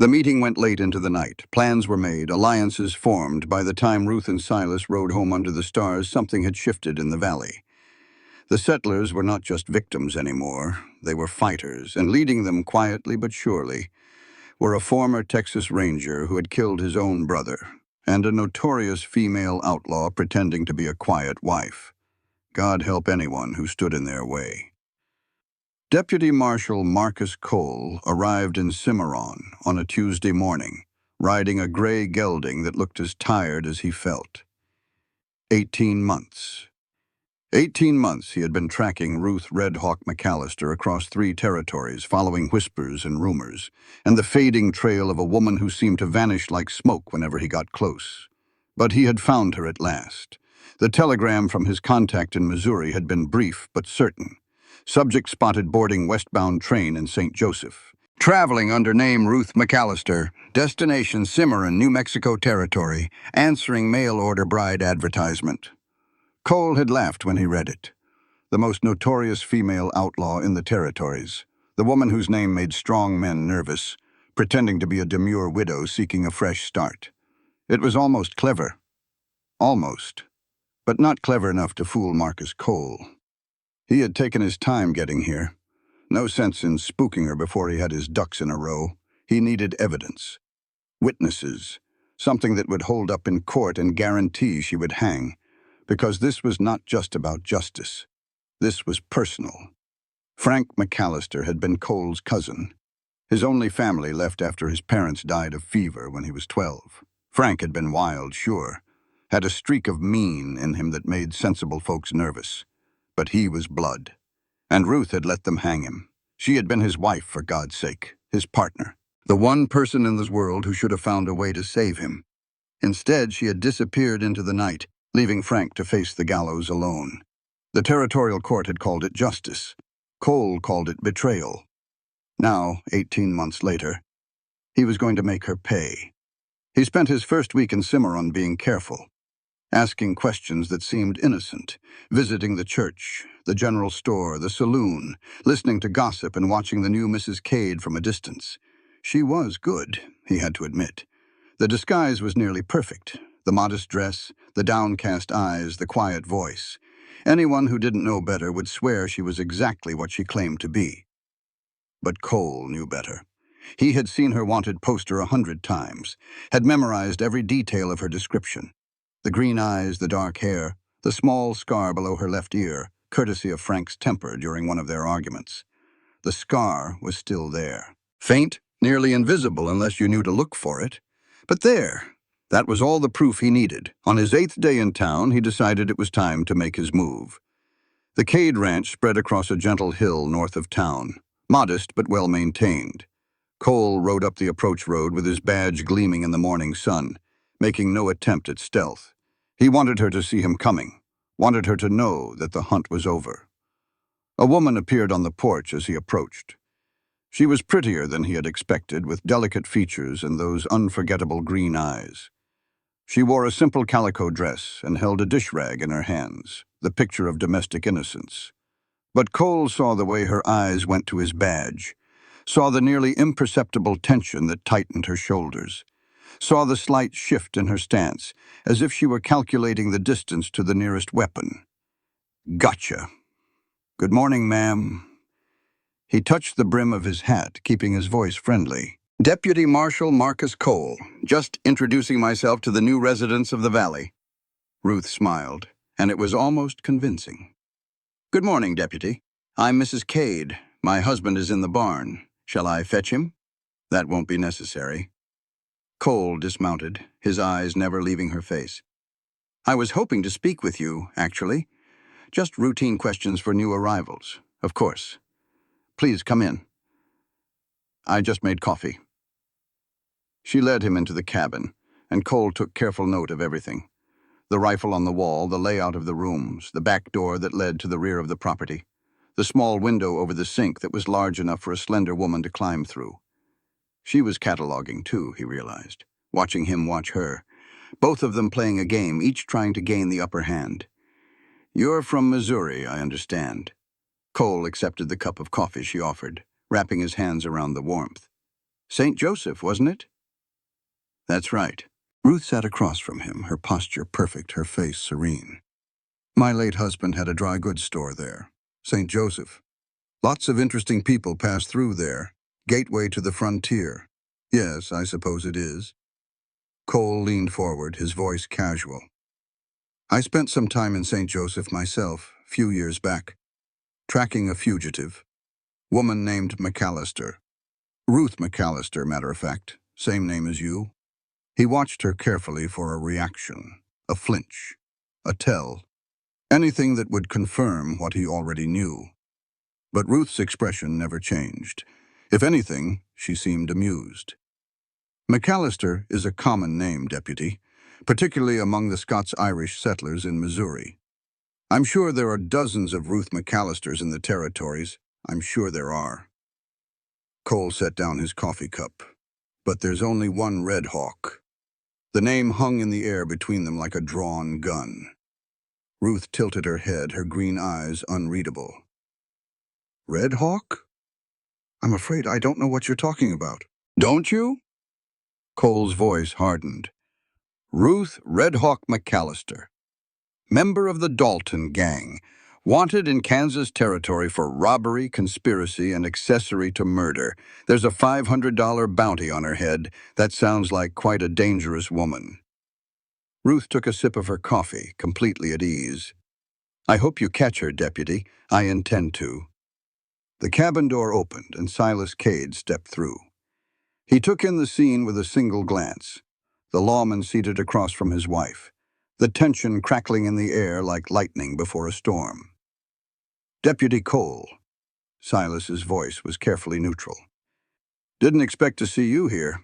The meeting went late into the night. Plans were made, alliances formed. By the time Ruth and Silas rode home under the stars, something had shifted in the valley. The settlers were not just victims anymore. They were fighters, and leading them quietly but surely were a former Texas Ranger who had killed his own brother and a notorious female outlaw pretending to be a quiet wife. God help anyone who stood in their way. Deputy Marshal Marcus Cole arrived in Cimarron on a Tuesday morning, riding a gray gelding that looked as tired as he felt. 18 months. 18 months he had been tracking Ruth Red Hawk McAllister across 3 territories, following whispers and rumors, and the fading trail of a woman who seemed to vanish like smoke whenever he got close. But he had found her at last. The telegram from his contact in Missouri had been brief but certain. Subject spotted boarding westbound train in St. Joseph. Traveling under name Ruth McAllister, destination Cimarron, New Mexico Territory, answering mail-order bride advertisement. Cole had laughed when he read it. The most notorious female outlaw in the territories, the woman whose name made strong men nervous, pretending to be a demure widow seeking a fresh start. It was almost clever. Almost. But not clever enough to fool Marcus Cole. He had taken his time getting here. No sense in spooking her before he had his ducks in a row. He needed evidence. Witnesses. Something that would hold up in court and guarantee she would hang. Because this was not just about justice. This was personal. Frank McAllister had been Cole's cousin. His only family left after his parents died of fever when he was 12. Frank had been wild, sure. Had a streak of mean in him that made sensible folks nervous. But he was blood. And Ruth had let them hang him. She had been his wife, for God's sake, his partner. The one person in this world who should have found a way to save him. Instead, she had disappeared into the night, leaving Frank to face the gallows alone. The territorial court had called it justice. Cole called it betrayal. Now, 18 months later, he was going to make her pay. He spent his first week in Cimarron being careful, asking questions that seemed innocent, visiting the church, the general store, the saloon, listening to gossip and watching the new Mrs. Cade from a distance. She was good, he had to admit. The disguise was nearly perfect. The modest dress, the downcast eyes, the quiet voice. Anyone who didn't know better would swear she was exactly what she claimed to be. But Cole knew better. He had seen her wanted poster 100 times, had memorized every detail of her description. The green eyes, the dark hair, the small scar below her left ear, courtesy of Frank's temper during one of their arguments. The scar was still there. Faint, nearly invisible unless you knew to look for it. But there, that was all the proof he needed. On his 8th day in town, he decided it was time to make his move. The Cade Ranch spread across a gentle hill north of town, modest but well-maintained. Cole rode up the approach road with his badge gleaming in the morning sun, making no attempt at stealth. He wanted her to see him coming, wanted her to know that the hunt was over. A woman appeared on the porch as he approached. She was prettier than he had expected, with delicate features and those unforgettable green eyes. She wore a simple calico dress and held a dish rag in her hands, the picture of domestic innocence. But Cole saw the way her eyes went to his badge, saw the nearly imperceptible tension that tightened her shoulders, saw the slight shift in her stance, as if she were calculating the distance to the nearest weapon. Gotcha. Good morning, ma'am. He touched the brim of his hat, keeping his voice friendly. Deputy Marshal Marcus Cole, just introducing myself to the new residents of the valley. Ruth smiled, and it was almost convincing. Good morning, Deputy. I'm Mrs. Cade. My husband is in the barn. Shall I fetch him? That won't be necessary. Cole dismounted, his eyes never leaving her face. I was hoping to speak with you, actually. Just routine questions for new arrivals, of course. Please come in. I just made coffee. She led him into the cabin, and Cole took careful note of everything. The rifle on the wall, the layout of the rooms, the back door that led to the rear of the property, the small window over the sink that was large enough for a slender woman to climb through. She was cataloging too, he realized, watching him watch her, both of them playing a game, each trying to gain the upper hand. You're from Missouri, I understand. Cole accepted the cup of coffee she offered, wrapping his hands around the warmth. St. Joseph, wasn't it? That's right. Ruth sat across from him, her posture perfect, her face serene. My late husband had a dry goods store there, St. Joseph. Lots of interesting people pass through there. Gateway to the frontier. Yes, I suppose it is. Cole leaned forward, his voice casual. I spent some time in St. Joseph myself, few years back, tracking a fugitive. Woman named McAllister. Ruth McAllister, matter of fact. Same name as you. He watched her carefully for a reaction, a flinch, a tell, anything that would confirm what he already knew. But Ruth's expression never changed. If anything, she seemed amused. McAllister is a common name, Deputy, particularly among the Scots-Irish settlers in Missouri. I'm sure there are dozens of Ruth McAllisters in the territories. I'm sure there are. Cole set down his coffee cup. But there's only one Red Hawk. The name hung in the air between them like a drawn gun. Ruth tilted her head, her green eyes unreadable. Red Hawk? I'm afraid I don't know what you're talking about. Don't you? Cole's voice hardened. Ruth Red Hawk McAllister, member of the Dalton Gang, wanted in Kansas territory for robbery, conspiracy, and accessory to murder. There's a $500 bounty on her head. That sounds like quite a dangerous woman. Ruth took a sip of her coffee, completely at ease. I hope you catch her, Deputy. I intend to. The cabin door opened, and Silas Cade stepped through. He took in the scene with a single glance. The lawman seated across from his wife, the tension crackling in the air like lightning before a storm. Deputy Cole. Silas's voice was carefully neutral. Didn't expect to see you here.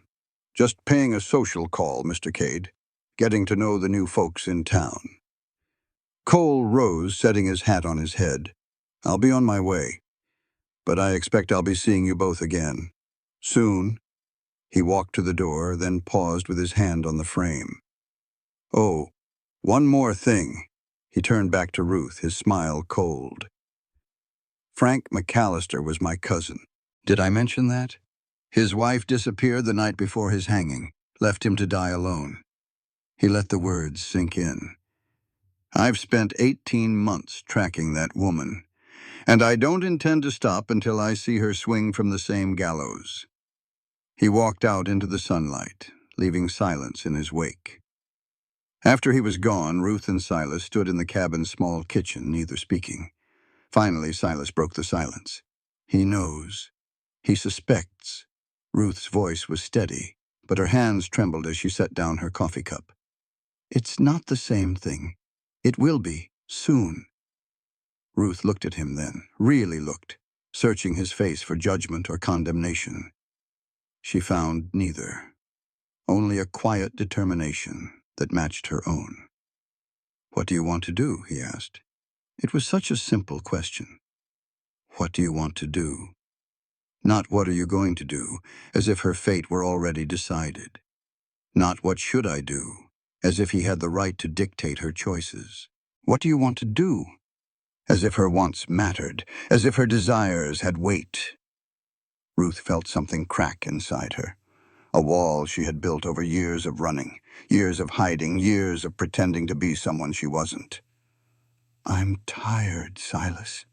Just paying a social call, Mr. Cade. Getting to know the new folks in town. Cole rose, setting his hat on his head. I'll be on my way. But I expect I'll be seeing you both again. Soon. He walked to the door, then paused with his hand on the frame. Oh, one more thing. He turned back to Ruth, his smile cold. Frank McAllister was my cousin. Did I mention that? His wife disappeared the night before his hanging, left him to die alone. He let the words sink in. I've spent 18 months tracking that woman, and I don't intend to stop until I see her swing from the same gallows. He walked out into the sunlight, leaving silence in his wake. After he was gone, Ruth and Silas stood in the cabin's small kitchen, neither speaking. Finally, Silas broke the silence. He knows. He suspects. Ruth's voice was steady, but her hands trembled as she set down her coffee cup. It's not the same thing. It will be, soon. Ruth looked at him then, really looked, searching his face for judgment or condemnation. She found neither. Only a quiet determination that matched her own. What do you want to do? He asked. It was such a simple question. What do you want to do? Not what are you going to do, as if her fate were already decided. Not what should I do, as if he had the right to dictate her choices. What do you want to do? As if her wants mattered, as if her desires had weight. Ruth felt something crack inside her. A wall she had built over years of running, years of hiding, years of pretending to be someone she wasn't. I'm tired, Silas.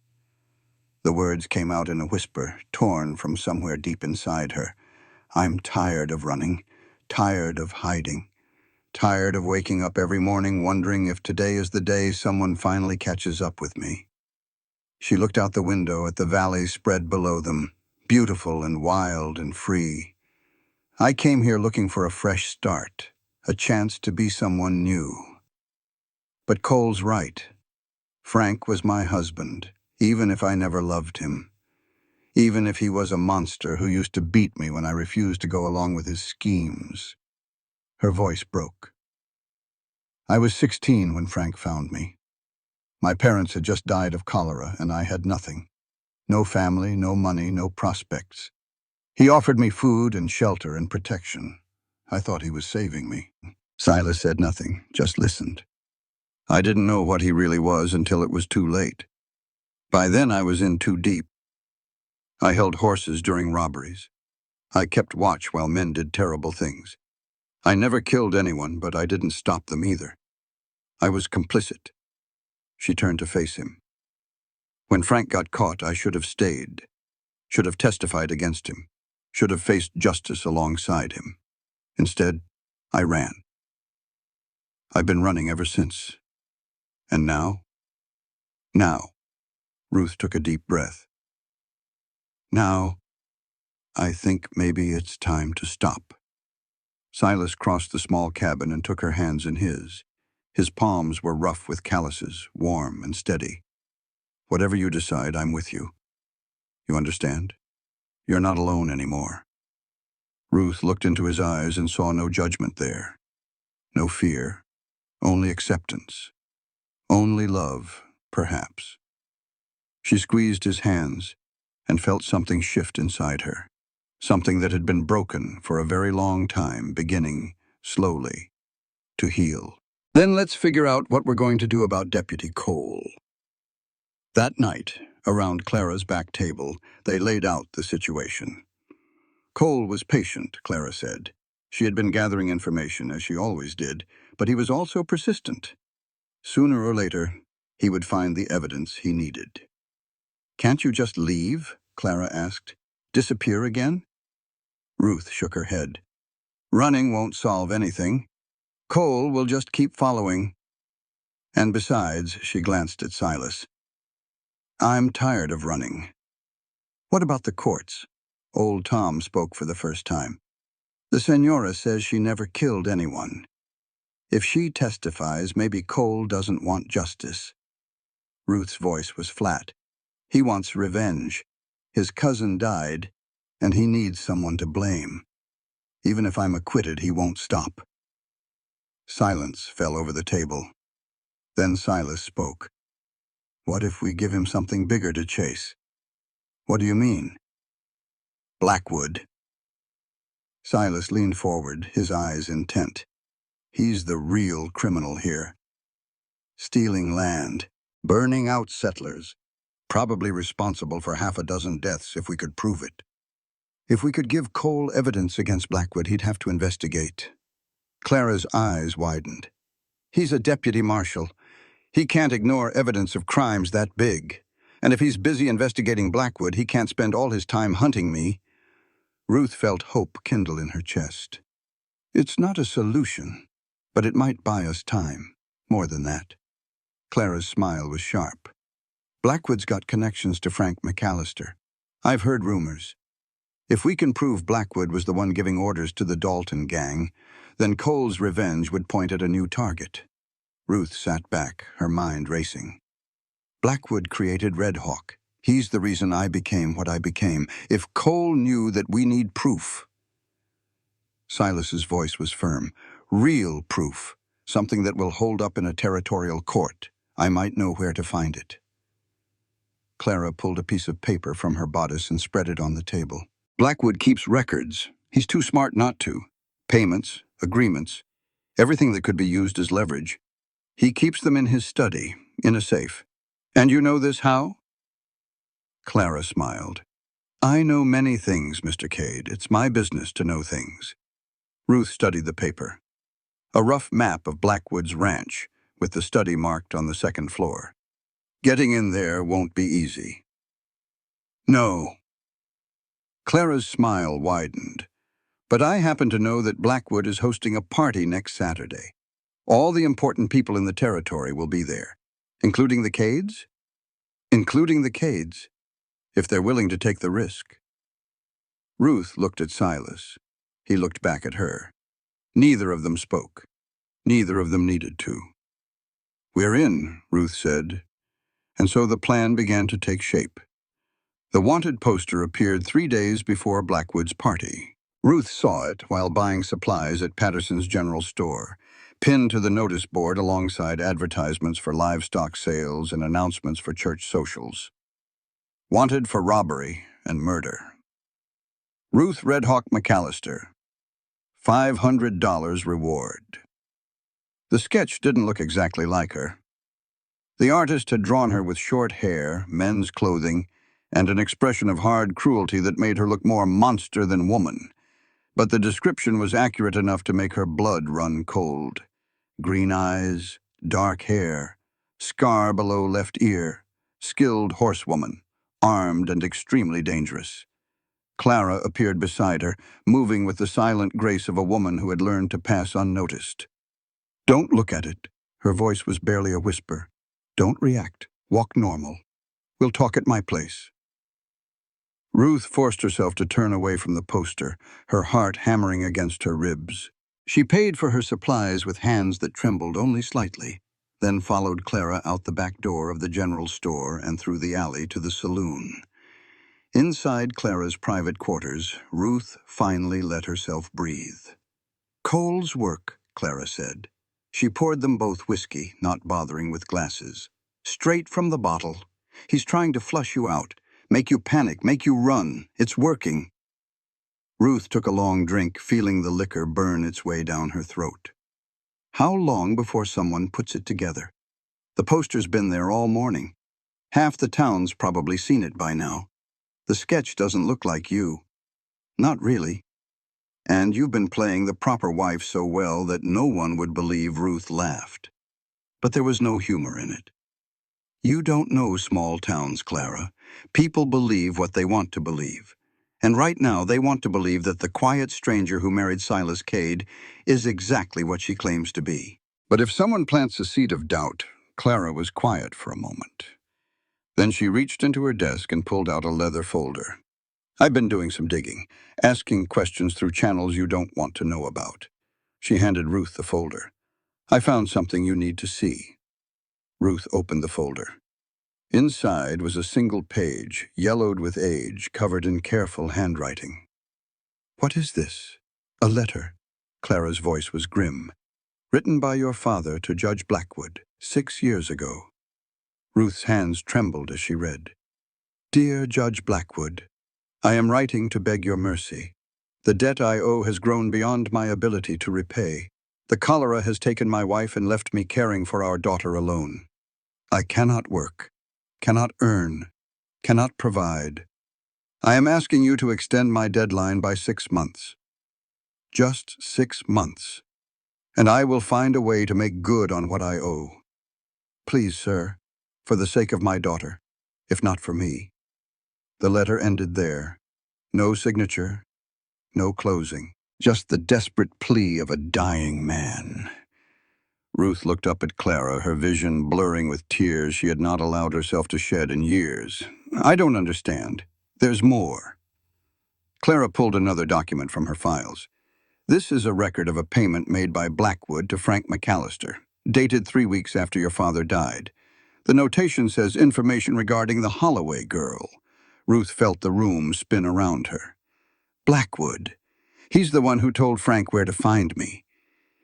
The words came out in a whisper, torn from somewhere deep inside her. I'm tired of running, tired of hiding, tired of waking up every morning wondering if today is the day someone finally catches up with me. She looked out the window at the valley spread below them, beautiful and wild and free. I came here looking for a fresh start, a chance to be someone new. But Cole's right. Frank was my husband, even if I never loved him. Even if he was a monster who used to beat me when I refused to go along with his schemes. Her voice broke. I was 16 when Frank found me. My parents had just died of cholera, and I had nothing. No family, no money, no prospects. He offered me food and shelter and protection. I thought he was saving me. Silas said nothing, just listened. I didn't know what he really was until it was too late. By then I was in too deep. I held horses during robberies. I kept watch while men did terrible things. I never killed anyone, but I didn't stop them either. I was complicit. She turned to face him. When Frank got caught, I should have stayed, should have testified against him, should have faced justice alongside him. Instead, I ran. I've been running ever since. And now? Now. Ruth took a deep breath. Now, I think maybe it's time to stop. Silas crossed the small cabin and took her hands in his. His palms were rough with calluses, warm and steady. Whatever you decide, I'm with you. You understand? You're not alone anymore. Ruth looked into his eyes and saw no judgment there. No fear, only acceptance. Only love, perhaps. She squeezed his hands and felt something shift inside her. Something that had been broken for a very long time, beginning, slowly, to heal. Then let's figure out what we're going to do about Deputy Cole. That night, around Clara's back table, they laid out the situation. Cole was patient, Clara said. She had been gathering information, as she always did, but he was also persistent. Sooner or later, he would find the evidence he needed. Can't you just leave? Clara asked. Disappear again? Ruth shook her head. Running won't solve anything. Cole will just keep following. And besides, she glanced at Silas. I'm tired of running. What about the courts? Old Tom spoke for the first time. The Senora says she never killed anyone. If she testifies, maybe Cole doesn't want justice. Ruth's voice was flat. He wants revenge. His cousin died, and he needs someone to blame. Even if I'm acquitted, he won't stop. Silence fell over the table. Then Silas spoke. What if we give him something bigger to chase? What do you mean? Blackwood. Silas leaned forward, his eyes intent. He's the real criminal here. Stealing land, burning out settlers, probably responsible for half a dozen deaths if we could prove it. If we could give Cole evidence against Blackwood, he'd have to investigate. Clara's eyes widened. He's a deputy marshal. He can't ignore evidence of crimes that big. And if he's busy investigating Blackwood, he can't spend all his time hunting me. Ruth felt hope kindle in her chest. It's not a solution, but it might buy us time. More than that. Clara's smile was sharp. Blackwood's got connections to Frank McAllister. I've heard rumors. If we can prove Blackwood was the one giving orders to the Dalton gang, then Cole's revenge would point at a new target. Ruth sat back, her mind racing. Blackwood created Red Hawk. He's the reason I became what I became. If Cole knew that we need proof. Silas's voice was firm. Real proof. Something that will hold up in a territorial court. I might know where to find it. Clara pulled a piece of paper from her bodice and spread it on the table. Blackwood keeps records. He's too smart not to. Payments, agreements, everything that could be used as leverage. He keeps them in his study, in a safe. And you know this how? Clara smiled. I know many things, Mr. Cade. It's my business to know things. Ruth studied the paper. A rough map of Blackwood's ranch, with the study marked on the second floor. Getting in there won't be easy. No. Clara's smile widened. But I happen to know that Blackwood is hosting a party next Saturday. All the important people in the territory will be there. Including the Cades? Including the Cades, if they're willing to take the risk. Ruth looked at Silas. He looked back at her. Neither of them spoke. Neither of them needed to. We're in, Ruth said. And so the plan began to take shape. The wanted poster appeared 3 days before Blackwood's party. Ruth saw it while buying supplies at Patterson's General Store, pinned to the notice board alongside advertisements for livestock sales and announcements for church socials. Wanted for robbery and murder. Ruth Red Hawk McAllister. $500 reward. The sketch didn't look exactly like her. The artist had drawn her with short hair, men's clothing, and an expression of hard cruelty that made her look more monster than woman. But the description was accurate enough to make her blood run cold. Green eyes, dark hair, scar below left ear, skilled horsewoman, armed and extremely dangerous. Clara appeared beside her, moving with the silent grace of a woman who had learned to pass unnoticed. "Don't look at it." Her voice was barely a whisper. "Don't react. Walk normal. We'll talk at my place." Ruth forced herself to turn away from the poster, her heart hammering against her ribs. She paid for her supplies with hands that trembled only slightly, then followed Clara out the back door of the general store and through the alley to the saloon. Inside Clara's private quarters, Ruth finally let herself breathe. "Cole's work," Clara said. She poured them both whiskey, not bothering with glasses. "Straight from the bottle. He's trying to flush you out, make you panic, make you run. It's working." Ruth took a long drink, feeling the liquor burn its way down her throat. How long before someone puts it together? The poster's been there all morning. Half the town's probably seen it by now. The sketch doesn't look like you. Not really. And you've been playing the proper wife so well that no one would believe Ruth laughed. But there was no humor in it. You don't know small towns, Clara. People believe what they want to believe. And right now they want to believe that the quiet stranger who married Silas Cade is exactly what she claims to be. But if someone plants a seed of doubt, Clara was quiet for a moment. Then she reached into her desk and pulled out a leather folder. "I've been doing some digging, asking questions through channels you don't want to know about." She handed Ruth the folder. "I found something you need to see." Ruth opened the folder. Inside was a single page, yellowed with age, covered in careful handwriting. "What is this?" "A letter." Clara's voice was grim. "Written by your father to Judge Blackwood, 6 years ago." Ruth's hands trembled as she read. "Dear Judge Blackwood, I am writing to beg your mercy. The debt I owe has grown beyond my ability to repay. The cholera has taken my wife and left me caring for our daughter alone. I cannot work, cannot earn, cannot provide. I am asking you to extend my deadline by 6 months. Just 6 months. And I will find a way to make good on what I owe. Please, sir, for the sake of my daughter, if not for me." The letter ended there. No signature, no closing. Just the desperate plea of a dying man. Ruth looked up at Clara, her vision blurring with tears she had not allowed herself to shed in years. "I don't understand. There's more." Clara pulled another document from her files. "This is a record of a payment made by Blackwood to Frank McAllister, dated 3 weeks after your father died. The notation says information regarding the Holloway girl." Ruth felt the room spin around her. "Blackwood. He's the one who told Frank where to find me.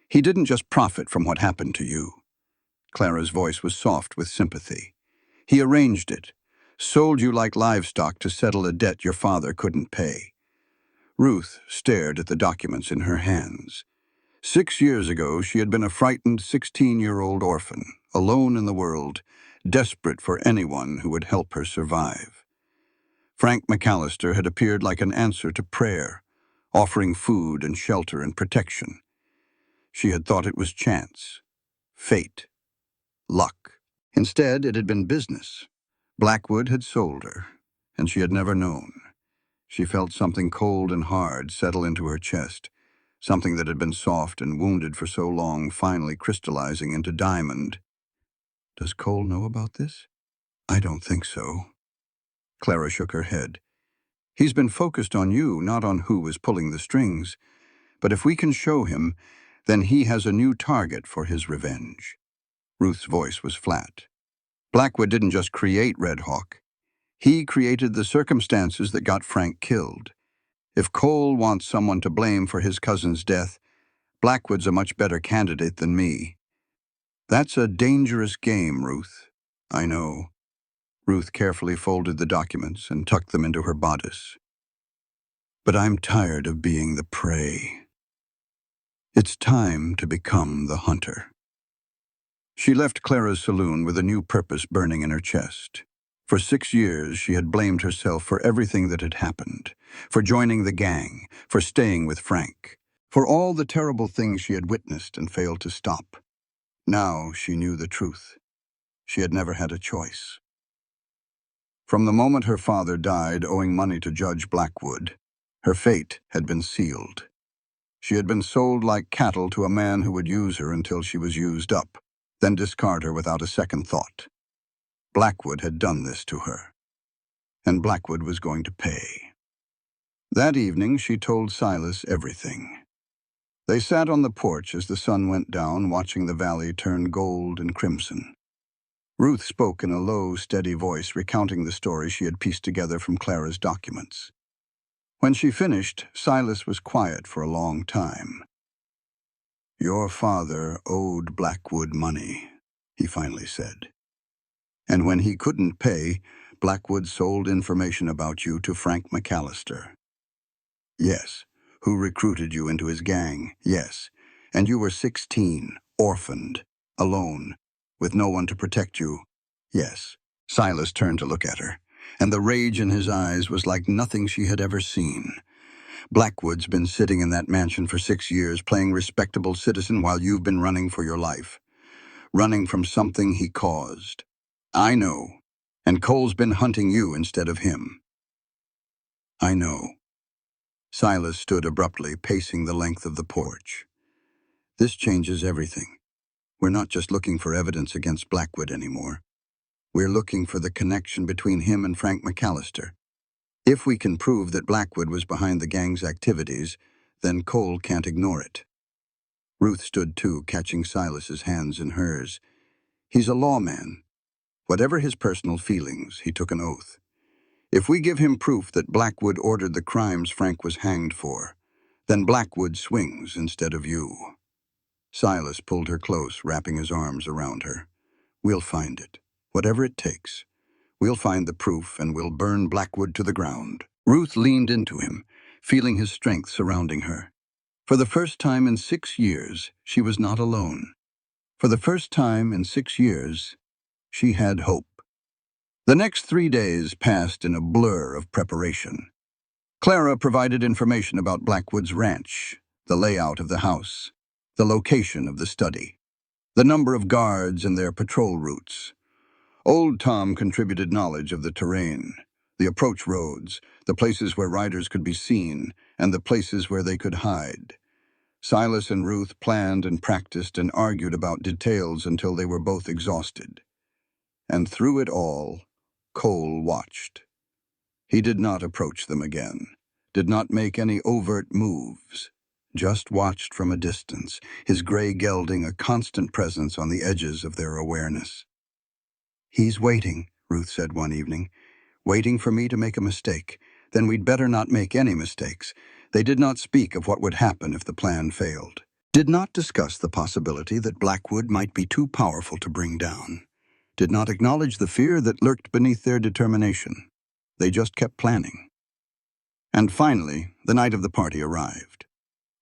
He didn't just profit from what happened to you." Clara's voice was soft with sympathy. "He arranged it, sold you like livestock to settle a debt your father couldn't pay." Ruth stared at the documents in her hands. 6 years ago, she had been a frightened 16-year-old orphan, alone in the world, desperate for anyone who would help her survive. Frank McAllister had appeared like an answer to prayer, offering food and shelter and protection. She had thought it was chance, fate, luck. Instead, it had been business. Blackwood had sold her, and she had never known. She felt something cold and hard settle into her chest, something that had been soft and wounded for so long finally crystallizing into diamond. "Does Cole know about this?" "I don't think so." Clara shook her head. "He's been focused on you, not on who was pulling the strings. But if we can show him, then he has a new target for his revenge." Ruth's voice was flat. "Blackwood didn't just create Red Hawk. He created the circumstances that got Frank killed. If Cole wants someone to blame for his cousin's death, Blackwood's a much better candidate than me. That's a dangerous game, Ruth." "I know." Ruth carefully folded the documents and tucked them into her bodice. "But I'm tired of being the prey. It's time to become the hunter." She left Clara's saloon with a new purpose burning in her chest. For 6 years, she had blamed herself for everything that had happened, for joining the gang, for staying with Frank, for all the terrible things she had witnessed and failed to stop. Now she knew the truth. She had never had a choice. From the moment her father died owing money to Judge Blackwood, Her fate had been sealed. She had been sold like cattle to a man who would use her until she was used up, then discard her without a second thought. Blackwood had done this to her, and Blackwood was going to pay. That evening, she told Silas everything. They sat on the porch as the sun went down, watching the valley turn gold and crimson. Ruth spoke in a low, steady voice, recounting the story she had pieced together from Clara's documents. When she finished, Silas was quiet for a long time. "Your father owed Blackwood money," he finally said. "And when he couldn't pay, Blackwood sold information about you to Frank McAllister." "Yes." "Who recruited you into his gang." "Yes." "And you were 16, orphaned, alone, with no one to protect you." "Yes." Silas turned to look at her, and the rage in his eyes was like nothing she had ever seen. "Blackwood's been sitting in that mansion for 6 years, playing respectable citizen while you've been running for your life. Running from something he caused. I know. And Cole's been hunting you instead of him." "I know." Silas stood abruptly, pacing the length of the porch. "This changes everything. We're not just looking for evidence against Blackwood anymore. We're looking for the connection between him and Frank McAllister. If we can prove that Blackwood was behind the gang's activities, then Cole can't ignore it." Ruth stood too, catching Silas's hands in hers. "He's a lawman. Whatever his personal feelings, he took an oath. If we give him proof that Blackwood ordered the crimes Frank was hanged for, then Blackwood swings instead of you." Silas pulled her close, wrapping his arms around her. "We'll find it. Whatever it takes. We'll find the proof, and we'll burn Blackwood to the ground." Ruth leaned into him, feeling his strength surrounding her. For the first time in 6 years, she was not alone. For the first time in 6 years, she had hope. The next 3 days passed in a blur of preparation. Clara provided information about Blackwood's ranch, the layout of the house, the location of the study, the number of guards and their patrol routes. Old Tom contributed knowledge of the terrain, the approach roads, the places where riders could be seen, and the places where they could hide. Silas and Ruth planned and practiced and argued about details until they were both exhausted. And through it all, Cole watched. He did not approach them again, did not make any overt moves, just watched from a distance, his gray gelding a constant presence on the edges of their awareness. "He's waiting," Ruth said one evening, "waiting for me to make a mistake. Then we'd better not make any mistakes." They did not speak of what would happen if the plan failed. Did not discuss the possibility that Blackwood might be too powerful to bring down. Did not acknowledge the fear that lurked beneath their determination. They just kept planning. And finally, the night of the party arrived.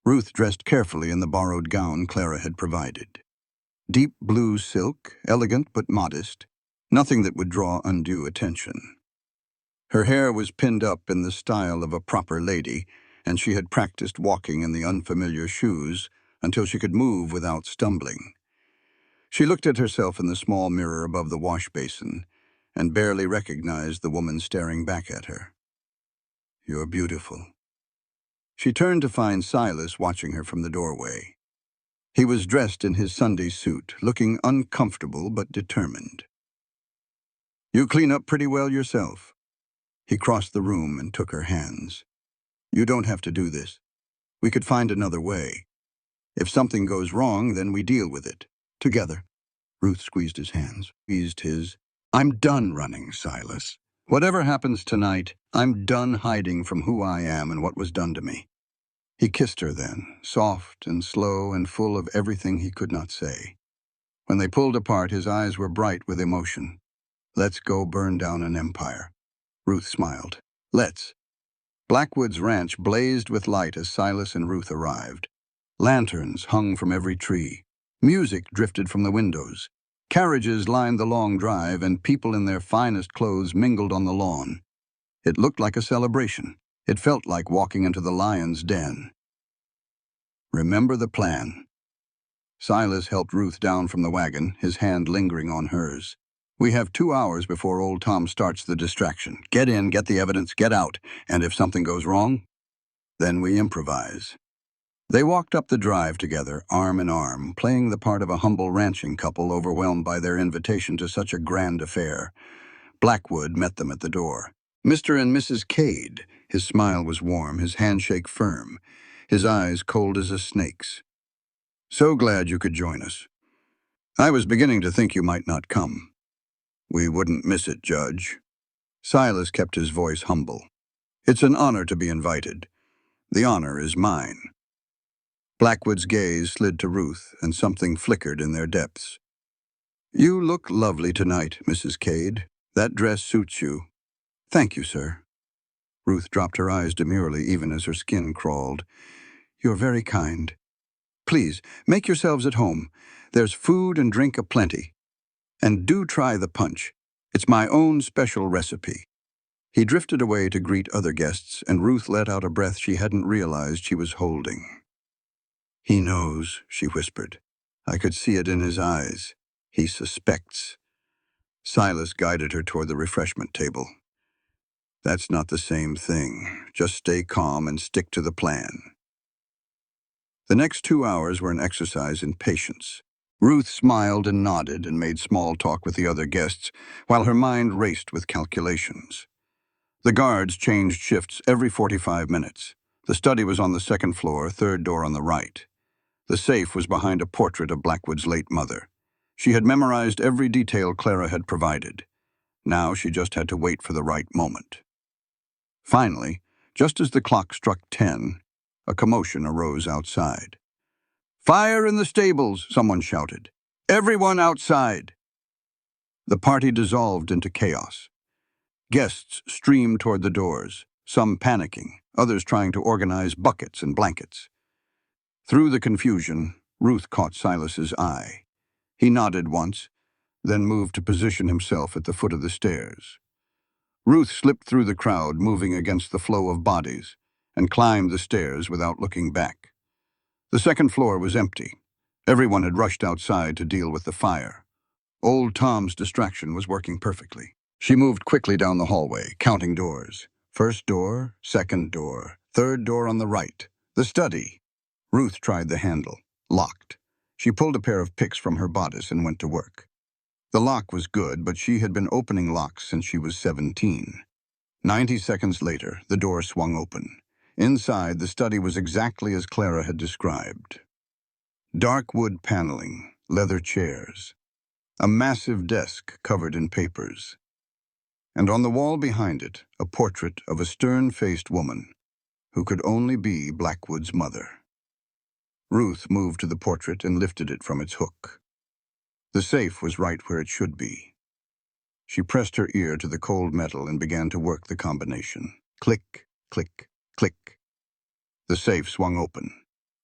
Ruth dressed carefully in the borrowed gown Clara had provided. Deep blue silk, elegant but modest, nothing that would draw undue attention. Her hair was pinned up in the style of a proper lady, and she had practiced walking in the unfamiliar shoes until she could move without stumbling. She looked at herself in the small mirror above the wash basin and barely recognized the woman staring back at her. "You're beautiful." She turned to find Silas watching her from the doorway. He was dressed in his Sunday suit, looking uncomfortable but determined. "You clean up pretty well yourself." He crossed the room and took her hands. "You don't have to do this. We could find another way. If something goes wrong, then we deal with it. Together." Ruth squeezed his hands, squeezed his. "I'm done running, Silas. Whatever happens tonight, I'm done hiding from who I am and what was done to me." He kissed her then, soft and slow and full of everything he could not say. When they pulled apart, his eyes were bright with emotion. "Let's go burn down an empire." Ruth smiled. "Let's." Blackwood's ranch blazed with light as Silas and Ruth arrived. Lanterns hung from every tree. Music drifted from the windows. Carriages lined the long drive, and people in their finest clothes mingled on the lawn. It looked like a celebration. It felt like walking into the lion's den. "Remember the plan." Silas helped Ruth down from the wagon, his hand lingering on hers. "We have 2 hours before old Tom starts the distraction. Get in, get the evidence, get out, and if something goes wrong, Then we improvise. They walked up the drive together, arm in arm, playing the part of a humble ranching couple overwhelmed by their invitation to such a grand affair. Blackwood met them at the door. Mr. and Mrs. Cade. His smile was warm, his handshake firm, his eyes cold as a snake's. So glad you could join us. I was beginning to think you might not come. We wouldn't miss it, Judge. Silas kept his voice humble. It's an honor to be invited. The honor is mine. Blackwood's gaze slid to Ruth, and something flickered in their depths. You look lovely tonight, Mrs. Cade. That dress suits you. Thank you, sir. Ruth dropped her eyes demurely even as her skin crawled. You're very kind. Please, make yourselves at home. There's food and drink aplenty. And do try the punch. It's my own special recipe. He drifted away to greet other guests, and Ruth let out a breath she hadn't realized she was holding. He knows, she whispered. I could see it in his eyes. He suspects. Silas guided her toward the refreshment table. That's not the same thing. Just stay calm and stick to the plan. The next 2 hours were an exercise in patience. Ruth smiled and nodded and made small talk with the other guests, while her mind raced with calculations. The guards changed shifts every 45 minutes. The study was on the second floor, third door on the right. The safe was behind a portrait of Blackwood's late mother. She had memorized every detail Clara had provided. Now she just had to wait for the right moment. Finally, just as the clock struck 10, a commotion arose outside. Fire in the stables, someone shouted. Everyone outside! The party dissolved into chaos. Guests streamed toward the doors, some panicking, others trying to organize buckets and blankets. Through the confusion, Ruth caught Silas's eye. He nodded once, then moved to position himself at the foot of the stairs. Ruth slipped through the crowd, moving against the flow of bodies, and climbed the stairs without looking back. The second floor was empty. Everyone had rushed outside to deal with the fire. Old Tom's distraction was working perfectly. She moved quickly down the hallway, counting doors. First door, second door, third door on the right. The study. Ruth tried the handle. Locked. She pulled a pair of picks from her bodice and went to work. The lock was good, but she had been opening locks since she was 17. 90 seconds later, the door swung open. Inside, the study was exactly as Clara had described. Dark wood paneling, leather chairs, a massive desk covered in papers, and on the wall behind it, a portrait of a stern-faced woman who could only be Blackwood's mother. Ruth moved to the portrait and lifted it from its hook. The safe was right where it should be. She pressed her ear to the cold metal and began to work the combination. Click, click, click. The safe swung open.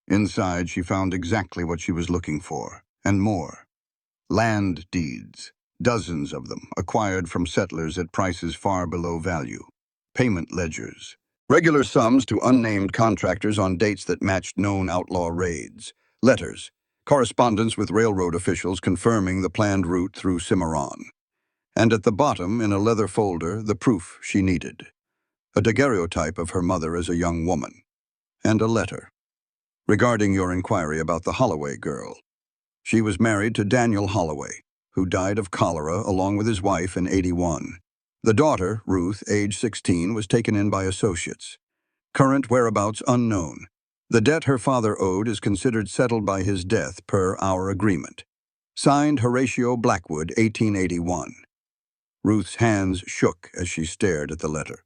Inside, she found exactly what she was looking for, and more. Land deeds, dozens of them, acquired from settlers at prices far below value. Payment ledgers. Regular sums to unnamed contractors on dates that matched known outlaw raids. Letters. Correspondence with railroad officials confirming the planned route through Cimarron. And at the bottom, in a leather folder, the proof she needed. A daguerreotype of her mother as a young woman. And a letter. Regarding your inquiry about the Holloway girl. She was married to Daniel Holloway, who died of cholera along with his wife in '81. The daughter, Ruth, age 16, was taken in by associates. Current whereabouts unknown. The debt her father owed is considered settled by his death per our agreement. Signed Horatio Blackwood, 1881. Ruth's hands shook as she stared at the letter.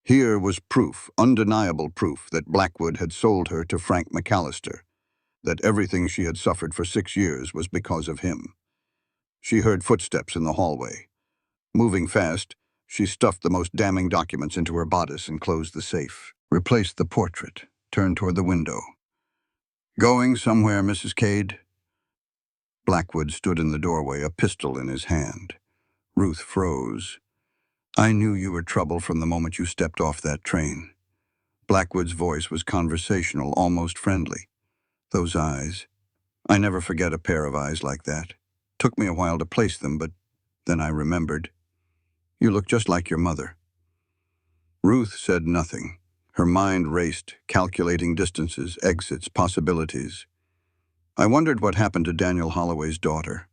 Here was proof, undeniable proof, that Blackwood had sold her to Frank McAllister, that everything she had suffered for 6 years was because of him. She heard footsteps in the hallway. Moving fast, she stuffed the most damning documents into her bodice and closed the safe. Replaced the portrait, turned toward the window. Going somewhere, Mrs. Cade? Blackwood stood in the doorway, a pistol in his hand. Ruth froze. I knew you were trouble from the moment you stepped off that train. Blackwood's voice was conversational, almost friendly. Those eyes. I never forget a pair of eyes like that. Took me a while to place them, but then I remembered. You look just like your mother. Ruth said nothing. Her mind raced, calculating distances, exits, possibilities. I wondered what happened to Daniel Holloway's daughter.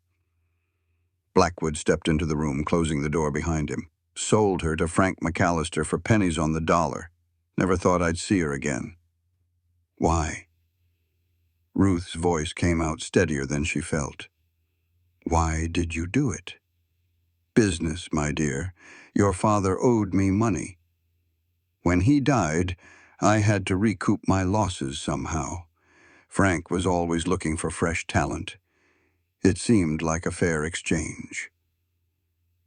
Blackwood stepped into the room, closing the door behind him. Sold her to Frank McAllister for pennies on the dollar. Never thought I'd see her again. Why? Ruth's voice came out steadier than she felt. Why did you do it? Business, my dear. Your father owed me money. When he died, I had to recoup my losses somehow. Frank was always looking for fresh talent. It seemed like a fair exchange.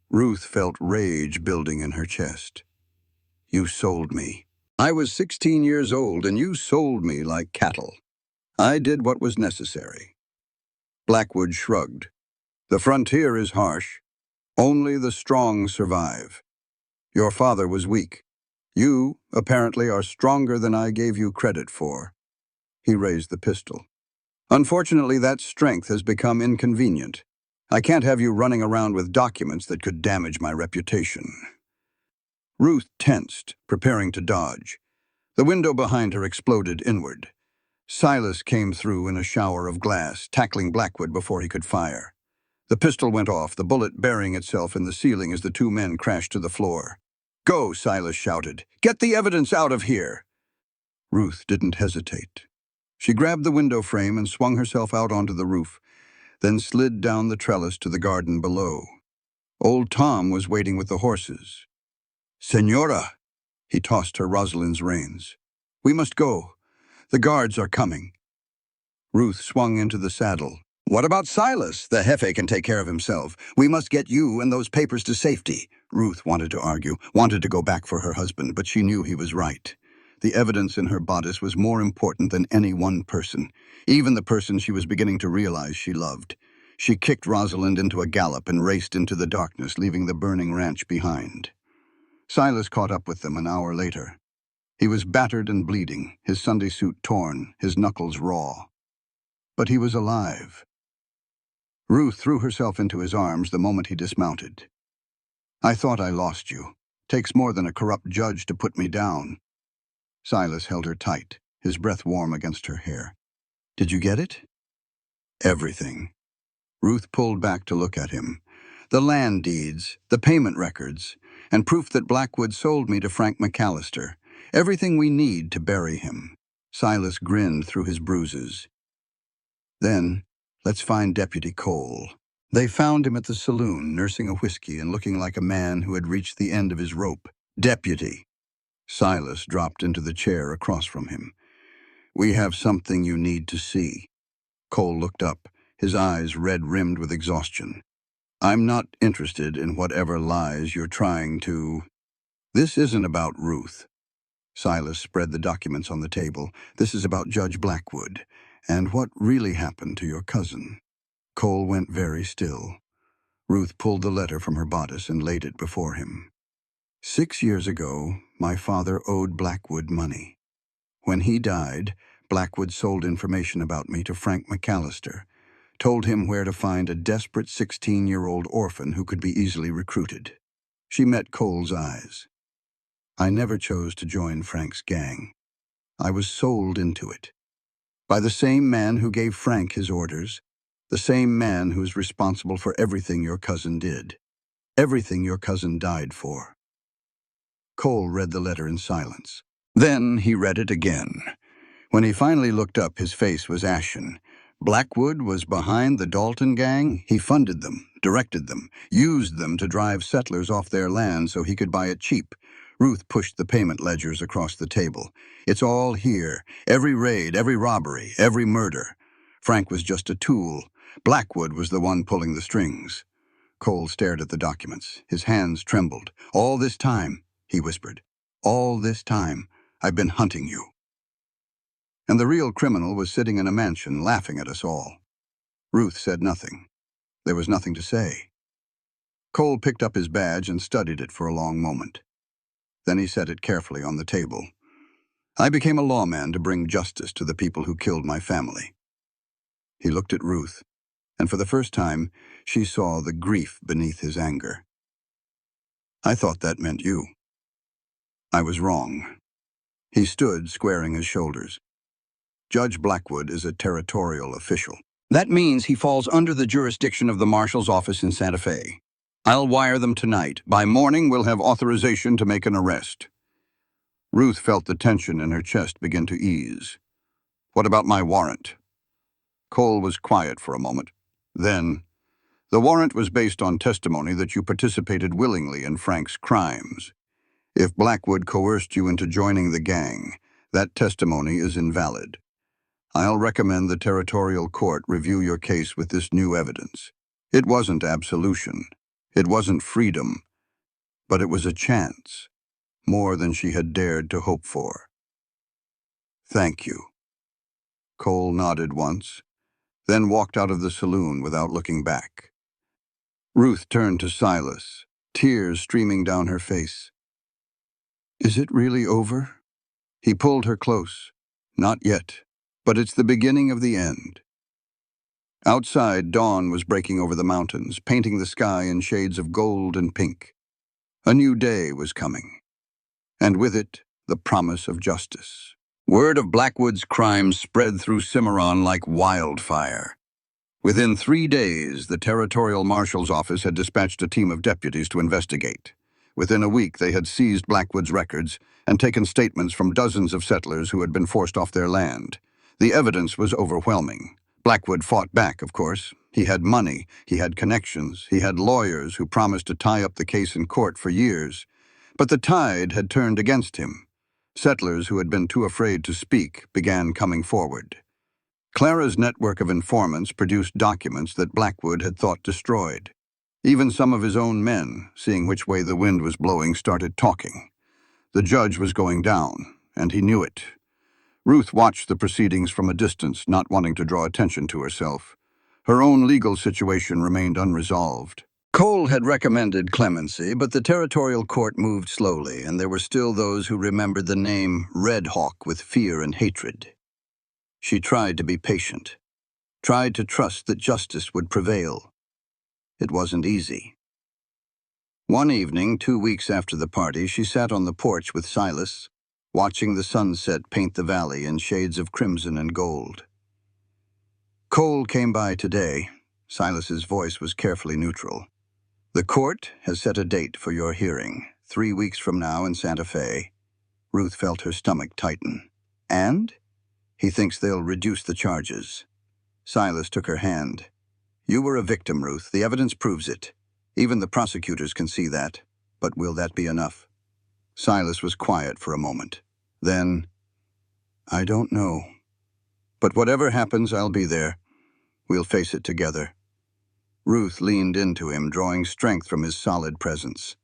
Ruth felt rage building in her chest. You sold me. I was 16 years old, and you sold me like cattle. I did what was necessary. Blackwood shrugged. The frontier is harsh. Only the strong survive. Your father was weak. You, apparently, are stronger than I gave you credit for. He raised the pistol. Unfortunately, that strength has become inconvenient. I can't have you running around with documents that could damage my reputation. Ruth tensed, preparing to dodge. The window behind her exploded inward. Silas came through in a shower of glass, tackling Blackwood before he could fire. The pistol went off, the bullet burying itself in the ceiling as the two men crashed to the floor. Go, Silas shouted. Get the evidence out of here. Ruth didn't hesitate. She grabbed the window frame and swung herself out onto the roof, then slid down the trellis to the garden below. Old Tom was waiting with the horses. Senora, he tossed her Rosalind's reins. We must go. The guards are coming. Ruth swung into the saddle. What about Silas? The Jefe can take care of himself. We must get you and those papers to safety. Ruth wanted to argue, wanted to go back for her husband, but she knew he was right. The evidence in her bodice was more important than any one person, even the person she was beginning to realize she loved. She kicked Rosalind into a gallop and raced into the darkness, leaving the burning ranch behind. Silas caught up with them an hour later. He was battered and bleeding, his Sunday suit torn, his knuckles raw. But he was alive. Ruth threw herself into his arms the moment he dismounted. I thought I lost you. Takes more than a corrupt judge to put me down. Silas held her tight, his breath warm against her hair. Did you get it? Everything. Ruth pulled back to look at him. The land deeds, the payment records, and proof that Blackwood sold me to Frank McAllister. Everything we need to bury him. Silas grinned through his bruises. Then, let's find Deputy Cole. They found him at the saloon, nursing a whiskey and looking like a man who had reached the end of his rope. Deputy. Silas dropped into the chair across from him. We have something you need to see. Cole looked up, his eyes red-rimmed with exhaustion. I'm not interested in whatever lies you're trying to... This isn't about Ruth. Silas spread the documents on the table. This is about Judge Blackwood, and what really happened to your cousin. Cole went very still. Ruth pulled the letter from her bodice and laid it before him. 6 years ago, my father owed Blackwood money. When he died, Blackwood sold information about me to Frank McAllister, told him where to find a desperate 16-year-old orphan who could be easily recruited. She met Cole's eyes. I never chose to join Frank's gang. I was sold into it. By the same man who gave Frank his orders, the same man who's responsible for everything your cousin did, everything your cousin died for. Cole read the letter in silence. Then he read it again. When he finally looked up, his face was ashen. Blackwood was behind the Dalton gang. He funded them, directed them, used them to drive settlers off their land so he could buy it cheap. Ruth pushed the payment ledgers across the table. It's all here. Every raid, every robbery, every murder. Frank was just a tool. Blackwood was the one pulling the strings. Cole stared at the documents. His hands trembled. All this time, he whispered, all this time, I've been hunting you. And the real criminal was sitting in a mansion, laughing at us all. Ruth said nothing. There was nothing to say. Cole picked up his badge and studied it for a long moment. Then he set it carefully on the table. I became a lawman to bring justice to the people who killed my family. He looked at Ruth, and for the first time, she saw the grief beneath his anger. I thought that meant you. I was wrong. He stood, squaring his shoulders. Judge Blackwood is a territorial official. That means he falls under the jurisdiction of the marshal's office in Santa Fe. I'll wire them tonight. By morning, we'll have authorization to make an arrest. Ruth felt the tension in her chest begin to ease. What about my warrant? Cole was quiet for a moment. Then, the warrant was based on testimony that you participated willingly in Frank's crimes. If Blackwood coerced you into joining the gang, that testimony is invalid. I'll recommend the territorial court review your case with this new evidence. It wasn't absolution. It wasn't freedom. But it was a chance, more than she had dared to hope for. Thank you. Cole nodded once, then walked out of the saloon without looking back. Ruth turned to Silas, tears streaming down her face. Is it really over? He pulled her close. Not yet, but it's the beginning of the end. Outside, dawn was breaking over the mountains, painting the sky in shades of gold and pink. A new day was coming, and with it, the promise of justice. Word of Blackwood's crimes spread through Cimarron like wildfire. Within 3 days, the territorial marshal's office had dispatched a team of deputies to investigate. Within a week, they had seized Blackwood's records and taken statements from dozens of settlers who had been forced off their land. The evidence was overwhelming. Blackwood fought back, of course. He had money, he had connections, he had lawyers who promised to tie up the case in court for years. But the tide had turned against him. Settlers who had been too afraid to speak began coming forward. Clara's network of informants produced documents that Blackwood had thought destroyed. Even some of his own men, seeing which way the wind was blowing, started talking. The judge was going down, and he knew it. Ruth watched the proceedings from a distance, not wanting to draw attention to herself. Her own legal situation remained unresolved. Cole had recommended clemency, but the territorial court moved slowly, and there were still those who remembered the name Red Hawk with fear and hatred. She tried to be patient, tried to trust that justice would prevail. It wasn't easy. One evening, 2 weeks after the party, she sat on the porch with Silas, watching the sunset paint the valley in shades of crimson and gold. Cole came by today. Silas's voice was carefully neutral. The court has set a date for your hearing, 3 weeks from now in Santa Fe. Ruth felt her stomach tighten. And? He thinks they'll reduce the charges. Silas took her hand. You were a victim, Ruth. The evidence proves it. Even the prosecutors can see that. But will that be enough? Silas was quiet for a moment. Then, I don't know. But whatever happens, I'll be there. We'll face it together. Ruth leaned into him, drawing strength from his solid presence.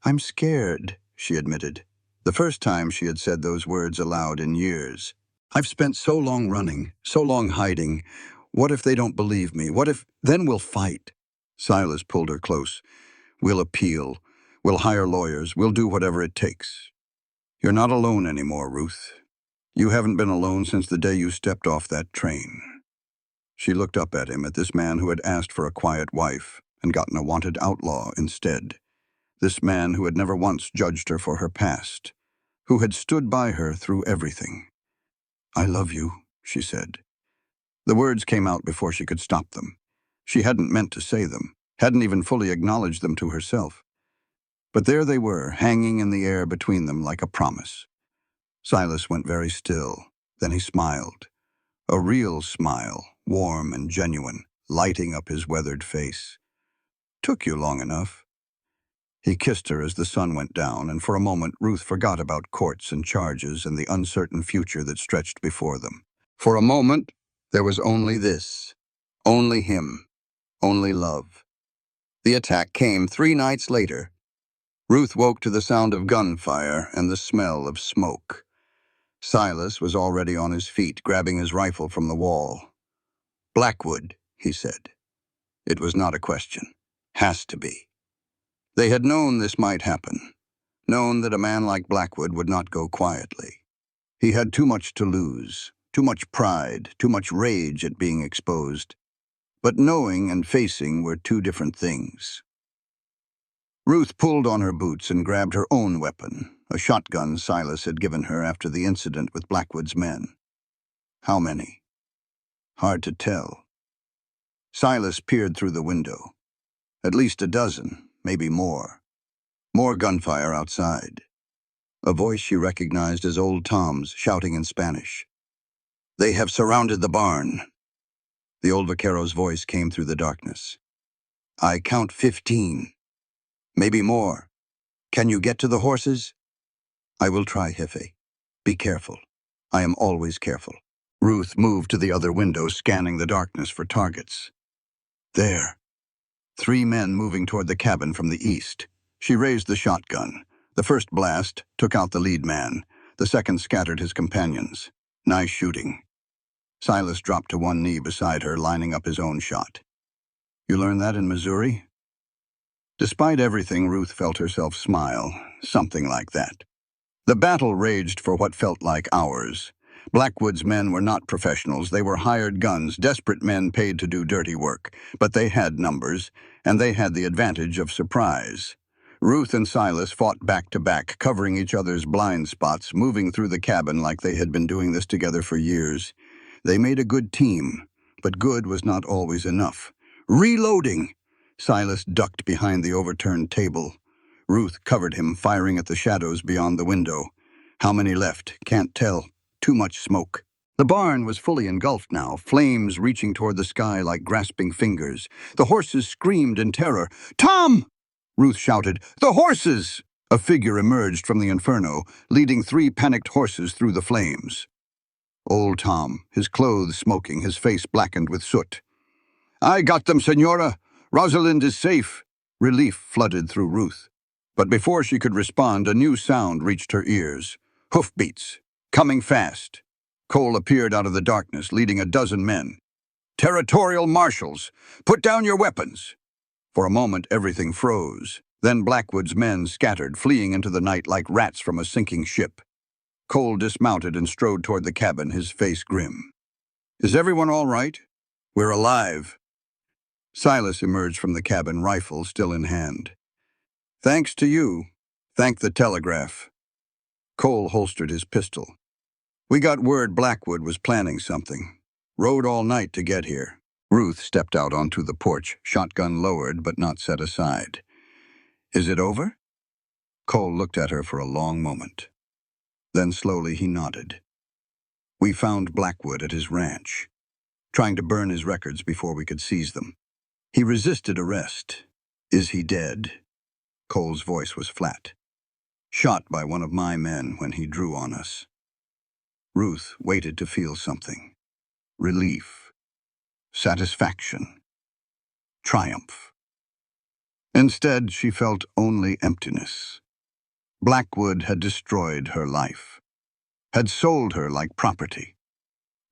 I'm scared, she admitted. The first time she had said those words aloud in years. I've spent so long running, so long hiding. What if they don't believe me? What if... Then we'll fight. Silas pulled her close. We'll appeal. We'll hire lawyers. We'll do whatever it takes. You're not alone anymore, Ruth. You haven't been alone since the day you stepped off that train. She looked up at him, at this man who had asked for a quiet wife and gotten a wanted outlaw instead. This man who had never once judged her for her past, who had stood by her through everything. I love you, she said. The words came out before she could stop them. She hadn't meant to say them, hadn't even fully acknowledged them to herself. But there they were, hanging in the air between them like a promise. Silas went very still. Then he smiled. A real smile, warm and genuine, lighting up his weathered face. Took you long enough. He kissed her as the sun went down, and for a moment Ruth forgot about courts and charges and the uncertain future that stretched before them. For a moment, there was only this. Only him. Only love. The attack came 3 nights later. Ruth woke to the sound of gunfire and the smell of smoke. Silas was already on his feet, grabbing his rifle from the wall. Blackwood, he said. It was not a question. Has to be. They had known this might happen, known that a man like Blackwood would not go quietly. He had too much to lose, too much pride, too much rage at being exposed. But knowing and facing were 2 different things. Ruth pulled on her boots and grabbed her own weapon, a shotgun Silas had given her after the incident with Blackwood's men. How many? Hard to tell. Silas peered through the window. At least a dozen, maybe more. More gunfire outside. A voice she recognized as old Tom's, shouting in Spanish. "They have surrounded the barn." The old vaquero's voice came through the darkness. "I count 15. Maybe more. Can you get to the horses?" "I will try, Jefe. Be careful. I am always careful." Ruth moved to the other window, scanning the darkness for targets. There. 3 men moving toward the cabin from the east. She raised the shotgun. The first blast took out the lead man. The second scattered his companions. Nice shooting. Silas dropped to one knee beside her, lining up his own shot. "You learned that in Missouri?" Despite everything, Ruth felt herself smile. Something like that. The battle raged for what felt like hours. Blackwood's men were not professionals. They were hired guns, desperate men paid to do dirty work. But they had numbers, and they had the advantage of surprise. Ruth and Silas fought back to back, covering each other's blind spots, moving through the cabin like they had been doing this together for years. They made a good team, but good was not always enough. "Reloading!" Silas ducked behind the overturned table. Ruth covered him, firing at the shadows beyond the window. How many left? Can't tell. Too much smoke. The barn was fully engulfed now, flames reaching toward the sky like grasping fingers. The horses screamed in terror. "Tom!" Ruth shouted. "The horses!" A figure emerged from the inferno, leading 3 panicked horses through the flames. Old Tom, his clothes smoking, his face blackened with soot. "I got them, Senora. Rosalind is safe." Relief flooded through Ruth. But before she could respond, a new sound reached her ears. Hoofbeats. Coming fast. Cole appeared out of the darkness, leading a dozen men. "Territorial marshals! Put down your weapons!" For a moment, everything froze. Then Blackwood's men scattered, fleeing into the night like rats from a sinking ship. Cole dismounted and strode toward the cabin, his face grim. "Is everyone all right?" "We're alive." Silas emerged from the cabin, rifle still in hand. "Thanks to you. Thank the telegraph." Cole holstered his pistol. "We got word Blackwood was planning something. Rode all night to get here." Ruth stepped out onto the porch, shotgun lowered but not set aside. "Is it over?" Cole looked at her for a long moment. Then slowly he nodded. "We found Blackwood at his ranch, trying to burn his records before we could seize them. He resisted arrest. Is he dead?" Cole's voice was flat. "Shot by one of my men when he drew on us." Ruth waited to feel something. Relief. Satisfaction. Triumph. Instead, she felt only emptiness. Blackwood had destroyed her life, had sold her like property,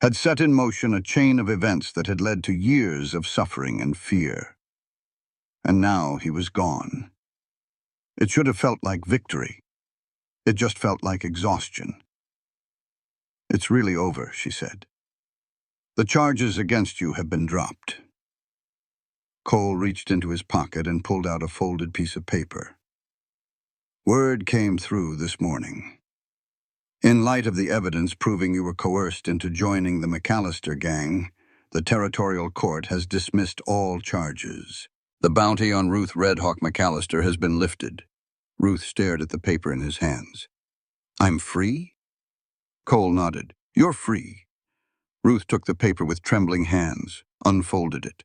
had set in motion a chain of events that had led to years of suffering and fear. And now he was gone. It should have felt like victory. It just felt like exhaustion. "It's really over," she said. "The charges against you have been dropped." Cole reached into his pocket and pulled out a folded piece of paper. "Word came through this morning. In light of the evidence proving you were coerced into joining the McAllister gang, the territorial court has dismissed all charges. The bounty on Ruth Red Hawk McAllister has been lifted." Ruth stared at the paper in his hands. "I'm free?" Cole nodded. "You're free." Ruth took the paper with trembling hands, unfolded it,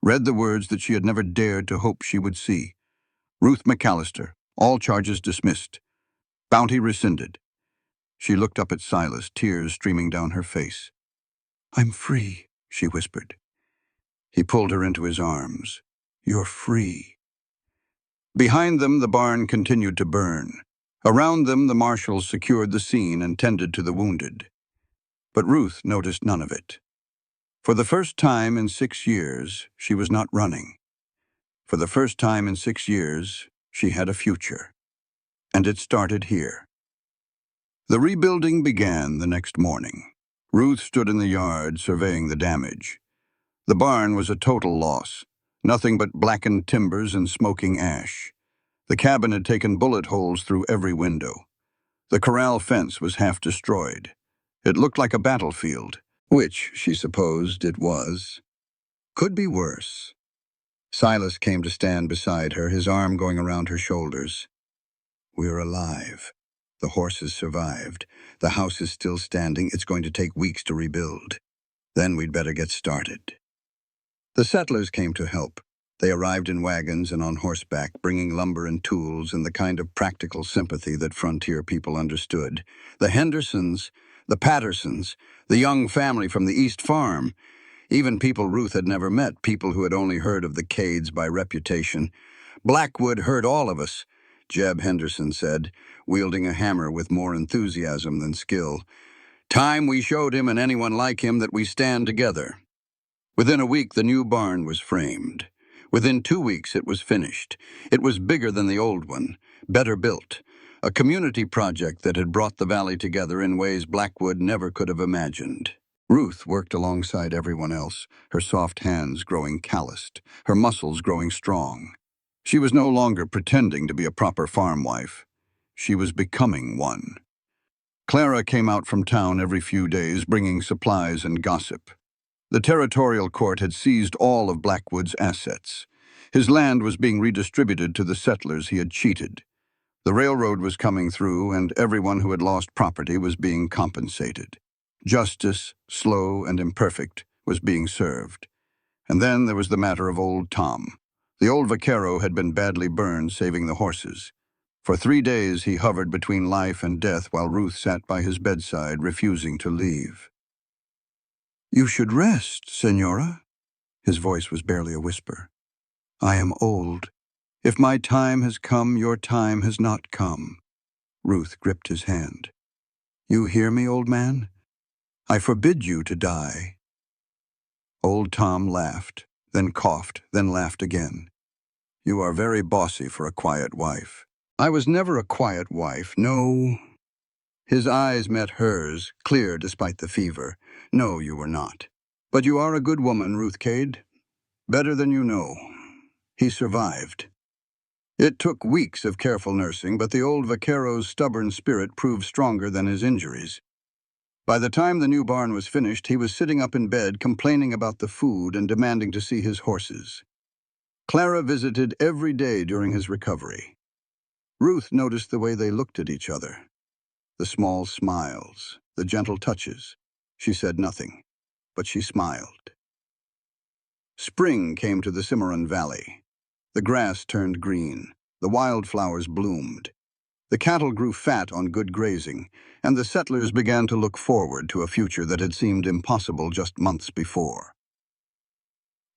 read the words that she had never dared to hope she would see. "Ruth McAllister, all charges dismissed. Bounty rescinded." She looked up at Silas, tears streaming down her face. "I'm free," she whispered. He pulled her into his arms. "You're free." Behind them, the barn continued to burn. Around them, the marshals secured the scene and tended to the wounded. But Ruth noticed none of it. For the first time in 6 years, she was not running. For the first time in 6 years, she had a future. And it started here. The rebuilding began the next morning. Ruth stood in the yard, surveying the damage. The barn was a total loss. Nothing but blackened timbers and smoking ash. The cabin had taken bullet holes through every window. The corral fence was half destroyed. It looked like a battlefield, which, she supposed it was. Could be worse. Silas came to stand beside her, his arm going around her shoulders. We're alive. The horses survived. The house is still standing. It's going to take weeks to rebuild. Then we'd better get started. The settlers came to help. They arrived in wagons and on horseback, bringing lumber and tools and the kind of practical sympathy that frontier people understood. The Hendersons, the Pattersons, the young family from the East Farm, even people Ruth had never met, people who had only heard of the Cades by reputation. Blackwood hurt all of us, Jeb Henderson said, wielding a hammer with more enthusiasm than skill. Time we showed him and anyone like him that we stand together. Within a week, the new barn was framed. Within 2 weeks, it was finished. It was bigger than the old one, better built. A community project that had brought the valley together in ways Blackwood never could have imagined. Ruth worked alongside everyone else, her soft hands growing calloused, her muscles growing strong. She was no longer pretending to be a proper farm wife. She was becoming one. Clara came out from town every few days, bringing supplies and gossip. The territorial court had seized all of Blackwood's assets. His land was being redistributed to the settlers he had cheated. The railroad was coming through, and everyone who had lost property was being compensated. Justice, slow and imperfect, was being served. And then there was the matter of old Tom. The old vaquero had been badly burned saving the horses. For 3 days he hovered between life and death while Ruth sat by his bedside, refusing to leave. "You should rest, Senora." His voice was barely a whisper. "I am old. If my time has come, your time has not come." Ruth gripped his hand. "You hear me, old man? I forbid you to die." Old Tom laughed, then coughed, then laughed again. "You are very bossy for a quiet wife." "I was never a quiet wife, no." His eyes met hers, clear despite the fever. "No, you were not. But you are a good woman, Ruth Cade. Better than you know." He survived. It took weeks of careful nursing, but the old vaquero's stubborn spirit proved stronger than his injuries. By the time the new barn was finished, he was sitting up in bed, complaining about the food and demanding to see his horses. Clara visited every day during his recovery. Ruth noticed the way they looked at each other. The small smiles, the gentle touches. She said nothing, but she smiled. Spring came to the Cimarron Valley. The grass turned green. The wildflowers bloomed. The cattle grew fat on good grazing, and the settlers began to look forward to a future that had seemed impossible just months before.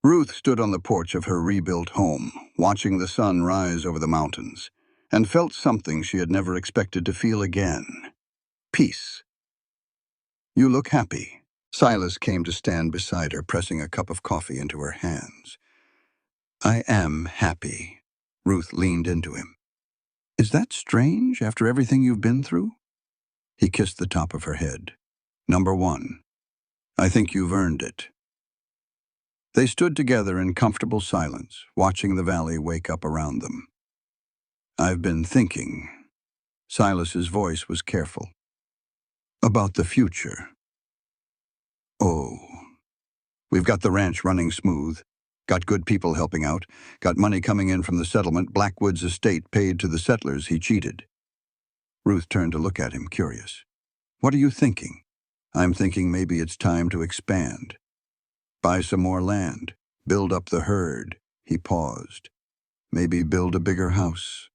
Ruth stood on the porch of her rebuilt home, watching the sun rise over the mountains, and felt something she had never expected to feel again. Peace. "You look happy." Silas came to stand beside her, pressing a cup of coffee into her hands. "I am happy." Ruth leaned into him. "Is that strange after everything you've been through?" He kissed the top of her head. "Number one, I think you've earned it." They stood together in comfortable silence, watching the valley wake up around them. "I've been thinking." Silas's voice was careful. "About the future." "Oh. We've got the ranch running smooth. Got good people helping out. Got money coming in from the settlement. Blackwood's estate paid to the settlers he cheated." Ruth turned to look at him, curious. "What are you thinking?" "I'm thinking maybe it's time to expand. Buy some more land. Build up the herd." He paused. "Maybe build a bigger house.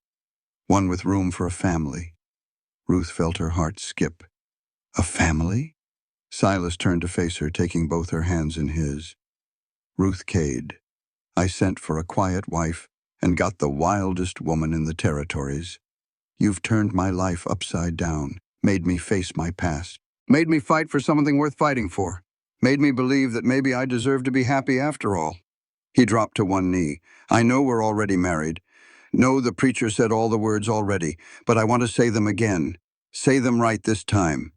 One with room for a family." Ruth felt her heart skip. "A family?" Silas turned to face her, taking both her hands in his. "Ruth Cade, I sent for a quiet wife and got the wildest woman in the territories. You've turned my life upside down, made me face my past, made me fight for something worth fighting for, made me believe that maybe I deserve to be happy after all." He dropped to one knee. "I know we're already married. No, the preacher said all the words already, but I want to say them again. Say them right this time.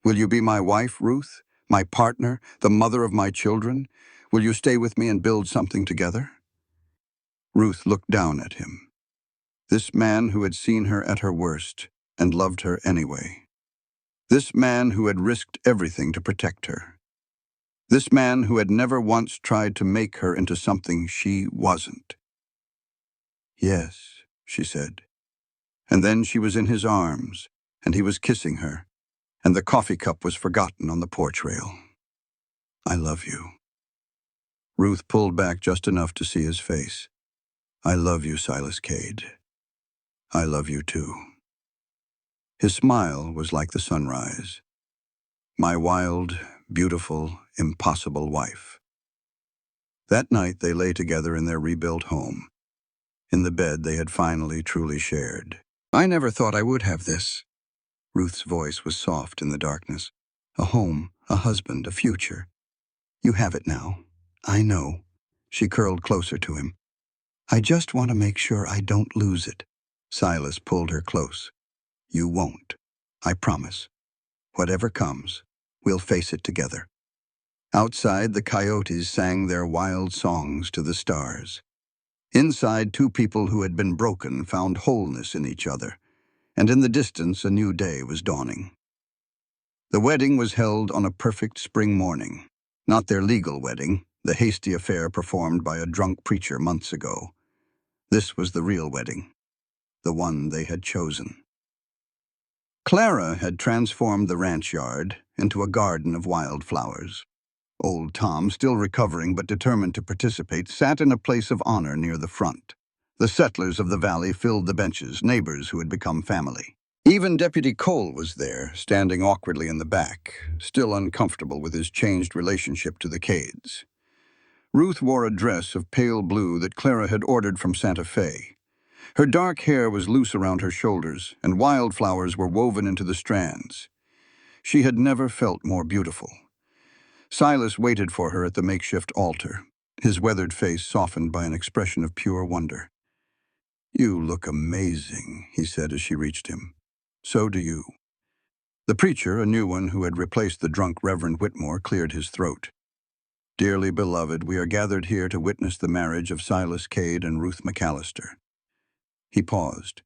Will you be my wife, Ruth? My partner? The mother of my children? Will you stay with me and build something together?" Ruth looked down at him. This man who had seen her at her worst and loved her anyway. This man who had risked everything to protect her. This man who had never once tried to make her into something she wasn't. "Yes," she said. And then she was in his arms, and he was kissing her, and the coffee cup was forgotten on the porch rail. "I love you." Ruth pulled back just enough to see his face. "I love you, Silas Cade. I love you too." His smile was like the sunrise. "My wild, beautiful, impossible wife." That night they lay together in their rebuilt home, in the bed they had finally truly shared. "I never thought I would have this." Ruth's voice was soft in the darkness. "A home, a husband, a future. You have it now. I know." She curled closer to him. "I just want to make sure I don't lose it." Silas pulled her close. "You won't. I promise. Whatever comes, we'll face it together." Outside, the coyotes sang their wild songs to the stars. Inside, two people who had been broken found wholeness in each other, and in the distance a new day was dawning. The wedding was held on a perfect spring morning. Not their legal wedding, the hasty affair performed by a drunk preacher months ago. This was the real wedding, the one they had chosen. Clara had transformed the ranch yard into a garden of wildflowers. Old Tom, still recovering but determined to participate, sat in a place of honor near the front. The settlers of the valley filled the benches, neighbors who had become family. Even Deputy Cole was there, standing awkwardly in the back, still uncomfortable with his changed relationship to the Cades. Ruth wore a dress of pale blue that Clara had ordered from Santa Fe. Her dark hair was loose around her shoulders, and wildflowers were woven into the strands. She had never felt more beautiful. Silas waited for her at the makeshift altar, his weathered face softened by an expression of pure wonder. "You look amazing," he said as she reached him. "So do you." The preacher, a new one who had replaced the drunk Reverend Whitmore, cleared his throat. "Dearly beloved, we are gathered here to witness the marriage of Silas Cade and Ruth McAllister." He paused.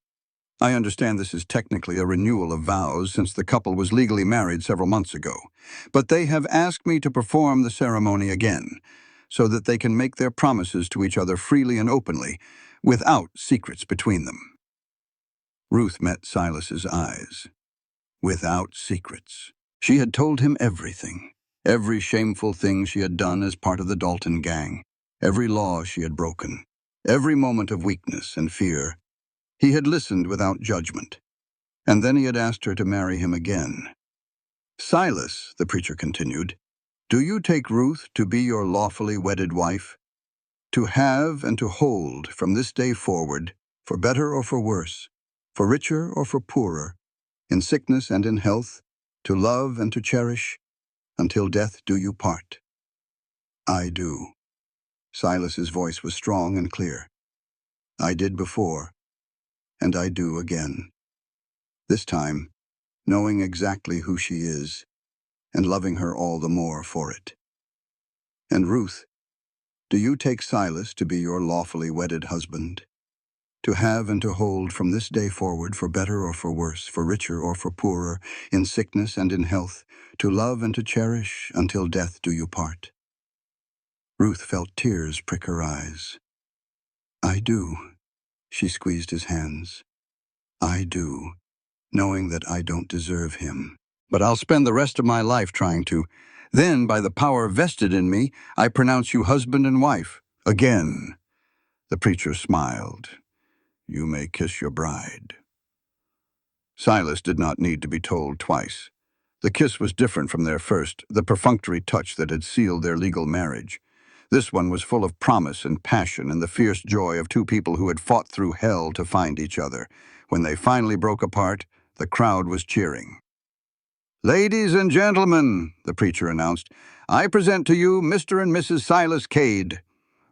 "I understand this is technically a renewal of vows since the couple was legally married several months ago, but they have asked me to perform the ceremony again so that they can make their promises to each other freely and openly, without secrets between them." Ruth met Silas's eyes. Without secrets. She had told him everything. Every shameful thing she had done as part of the Dalton gang. Every law she had broken. Every moment of weakness and fear. He had listened without judgment. And then he had asked her to marry him again. "Silas," the preacher continued, "do you take Ruth to be your lawfully wedded wife? To have and to hold from this day forward, for better or for worse, for richer or for poorer, in sickness and in health, to love and to cherish, until death do you part?" "I do." Silas's voice was strong and clear. "I did before, and I do again. This time, knowing exactly who she is, and loving her all the more for it." "And Ruth, do you take Silas to be your lawfully wedded husband? To have and to hold from this day forward, for better or for worse, for richer or for poorer, in sickness and in health, to love and to cherish, until death do you part?" Ruth felt tears prick her eyes. "I do." She squeezed his hands. "I do, knowing that I don't deserve him. But I'll spend the rest of my life trying to. Then, by the power vested in me, I pronounce you husband and wife. Again." The preacher smiled. "You may kiss your bride." Silas did not need to be told twice. The kiss was different from their first, the perfunctory touch that had sealed their legal marriage. This one was full of promise and passion and the fierce joy of two people who had fought through hell to find each other. When they finally broke apart, the crowd was cheering. "Ladies and gentlemen," the preacher announced, "I present to you Mr. and Mrs. Silas Cade."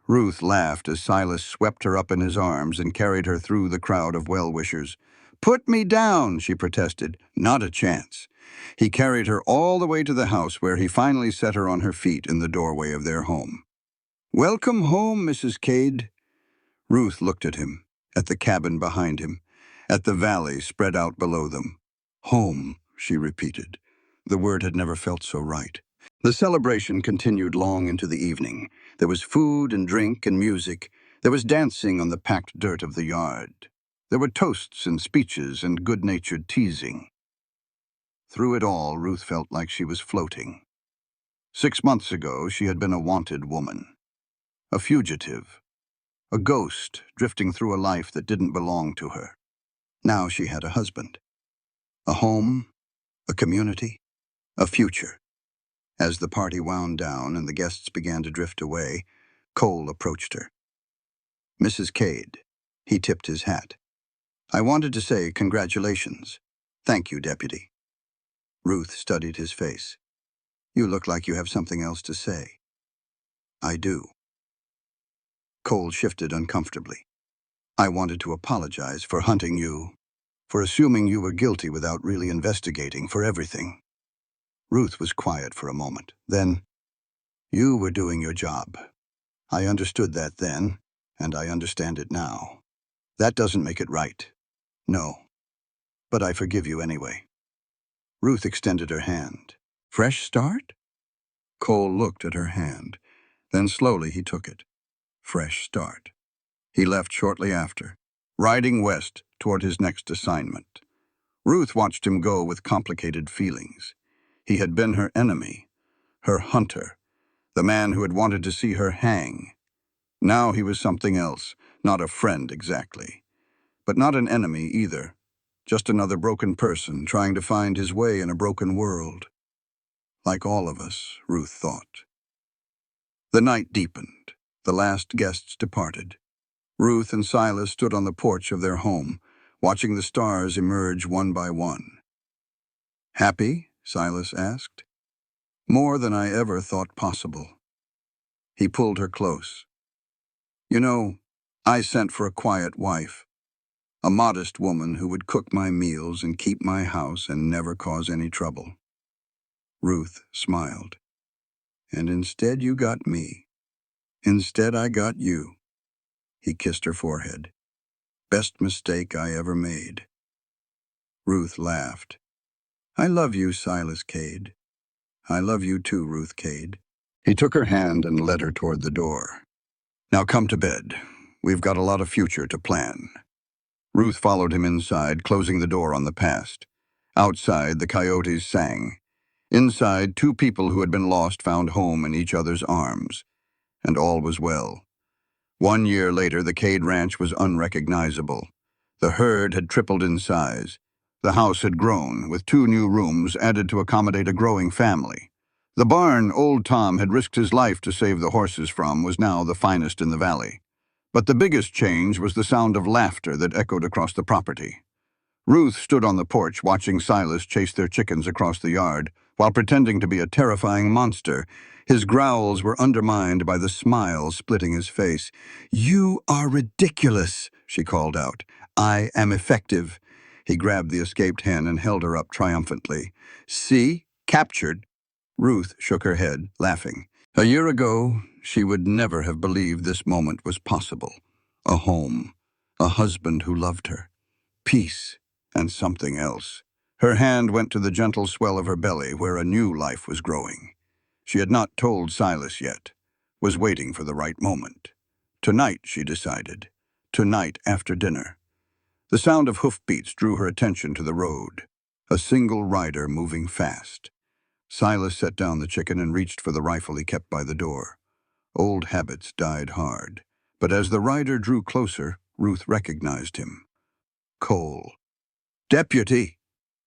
Ruth laughed as Silas swept her up in his arms and carried her through the crowd of well-wishers. "Put me down," she protested. "Not a chance." He carried her all the way to the house where he finally set her on her feet in the doorway of their home. "Welcome home, Mrs. Cade." Ruth looked at him, at the cabin behind him, at the valley spread out below them. Home, she repeated. The word had never felt so right. The celebration continued long into the evening. There was food and drink and music. There was dancing on the packed dirt of the yard. There were toasts and speeches and good-natured teasing. Through it all, Ruth felt like she was floating. 6 months ago, she had been a wanted woman, a fugitive, a ghost drifting through a life that didn't belong to her. Now she had a husband, a home, a community, a future. As the party wound down and the guests began to drift away, Cole approached her. Mrs. Cade. He tipped his hat. I wanted to say congratulations. Thank you, Deputy. Ruth studied his face. You look like you have something else to say. I do. Cole shifted uncomfortably. I wanted to apologize for hunting you, for assuming you were guilty without really investigating, for everything. Ruth was quiet for a moment. Then, you were doing your job. I understood that then, and I understand it now. That doesn't make it right. No. But I forgive you anyway. Ruth extended her hand. Fresh start? Cole looked at her hand. Then slowly he took it. Fresh start. He left shortly after, riding west toward his next assignment. Ruth watched him go with complicated feelings. He had been her enemy, her hunter, the man who had wanted to see her hang. Now he was something else, not a friend exactly, but not an enemy either. Just another broken person trying to find his way in a broken world. Like all of us, Ruth thought. The night deepened. The last guests departed. Ruth and Silas stood on the porch of their home, watching the stars emerge one by one. Happy? Silas asked. More than I ever thought possible. He pulled her close. You know, I sent for a quiet wife. A modest woman who would cook my meals and keep my house and never cause any trouble. Ruth smiled. And instead you got me. Instead I got you. He kissed her forehead. Best mistake I ever made. Ruth laughed. I love you, Silas Cade. I love you too, Ruth Cade. He took her hand and led her toward the door. Now come to bed. We've got a lot of future to plan. Ruth followed him inside, closing the door on the past. Outside, the coyotes sang. Inside, 2 people who had been lost found home in each other's arms. And all was well. 1 year later, the Cade Ranch was unrecognizable. The herd had tripled in size. The house had grown, with 2 new rooms added to accommodate a growing family. The barn old Tom had risked his life to save the horses from was now the finest in the valley. But the biggest change was the sound of laughter that echoed across the property. Ruth stood on the porch watching Silas chase their chickens across the yard, while pretending to be a terrifying monster. His growls were undermined by the smile splitting his face. You are ridiculous, she called out. I am effective. He grabbed the escaped hen and held her up triumphantly. See? Captured. Ruth shook her head, laughing. A year ago, she would never have believed this moment was possible. A home, a husband who loved her, peace, and something else. Her hand went to the gentle swell of her belly where a new life was growing. She had not told Silas yet, was waiting for the right moment. Tonight, she decided. Tonight after dinner. The sound of hoofbeats drew her attention to the road. A single rider moving fast. Silas set down the chicken and reached for the rifle he kept by the door. Old habits died hard. But as the rider drew closer, Ruth recognized him. Cole. Deputy!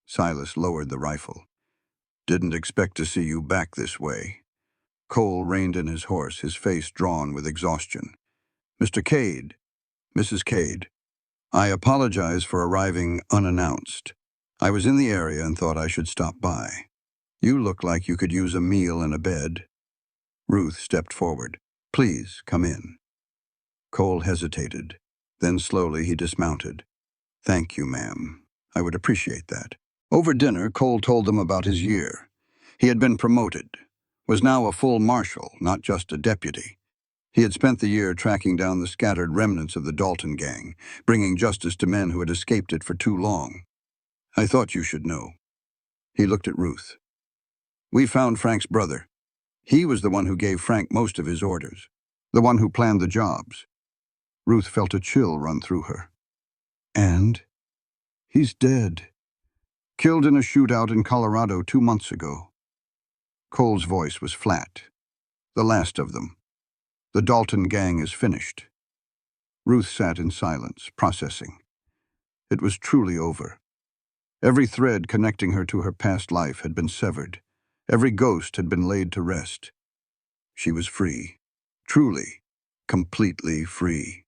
Silas lowered the rifle. Didn't expect to see you back this way. Cole reined in his horse, his face drawn with exhaustion. Mr. Cade, Mrs. Cade, I apologize for arriving unannounced. I was in the area and thought I should stop by. You look like you could use a meal and a bed. Ruth stepped forward. Please, come in. Cole hesitated. Then slowly he dismounted. Thank you, ma'am. I would appreciate that. Over dinner, Cole told them about his year. He had been promoted, was now a full marshal, not just a deputy. He had spent the year tracking down the scattered remnants of the Dalton gang, bringing justice to men who had escaped it for too long. I thought you should know. He looked at Ruth. We found Frank's brother. He was the one who gave Frank most of his orders, the one who planned the jobs. Ruth felt a chill run through her. And he's dead. Killed in a shootout in Colorado 2 months ago. Cole's voice was flat. The last of them. The Dalton gang is finished. Ruth sat in silence, processing. It was truly over. Every thread connecting her to her past life had been severed. Every ghost had been laid to rest. She was free. Truly, completely free.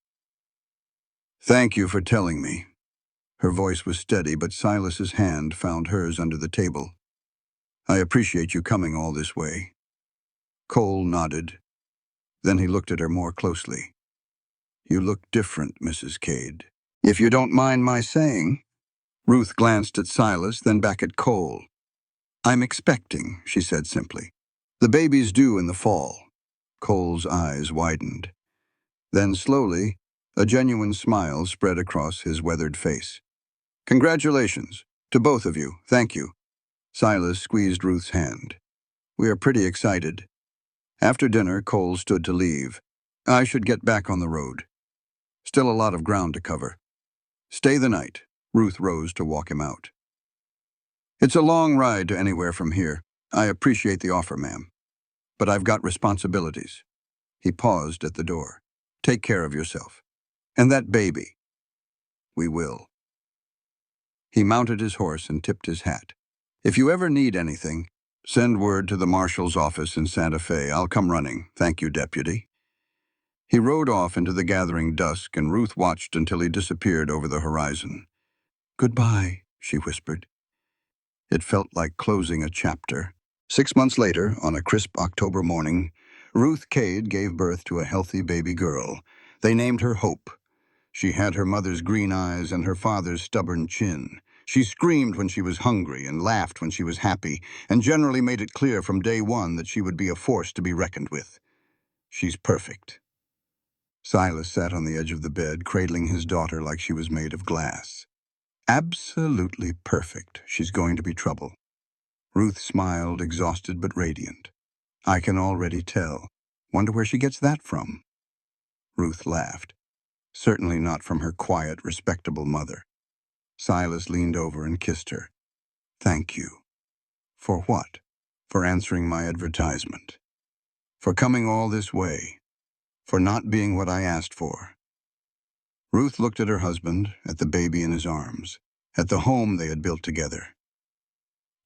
Thank you for telling me. Her voice was steady, but Silas's hand found hers under the table. I appreciate you coming all this way. Cole nodded. Then he looked at her more closely. You look different, Mrs. Cade. If you don't mind my saying. Ruth glanced at Silas, then back at Cole. I'm expecting, she said simply. The baby's due in the fall. Cole's eyes widened. Then slowly, a genuine smile spread across his weathered face. Congratulations, to both of you, thank you. Silas squeezed Ruth's hand. We are pretty excited. After dinner, Cole stood to leave. I should get back on the road. Still a lot of ground to cover. Stay the night. Ruth rose to walk him out. It's a long ride to anywhere from here. I appreciate the offer, ma'am. But I've got responsibilities. He paused at the door. Take care of yourself. And that baby. We will. He mounted his horse and tipped his hat. If you ever need anything, send word to the marshal's office in Santa Fe. I'll come running. Thank you, Deputy. He rode off into the gathering dusk, and Ruth watched until he disappeared over the horizon. Goodbye, she whispered. It felt like closing a chapter. 6 months later, on a crisp October morning, Ruth Cade gave birth to a healthy baby girl. They named her Hope. She had her mother's green eyes and her father's stubborn chin. She screamed when she was hungry and laughed when she was happy, and generally made it clear from day one that she would be a force to be reckoned with. She's perfect. Silas sat on the edge of the bed, cradling his daughter like she was made of glass. Absolutely perfect. She's going to be trouble. Ruth smiled, exhausted but radiant. I can already tell. Wonder where she gets that from? Ruth laughed. Certainly not from her quiet, respectable mother. Silas leaned over and kissed her. Thank you. For what? For answering my advertisement. For coming all this way. For not being what I asked for. Ruth looked at her husband, at the baby in his arms, at the home they had built together.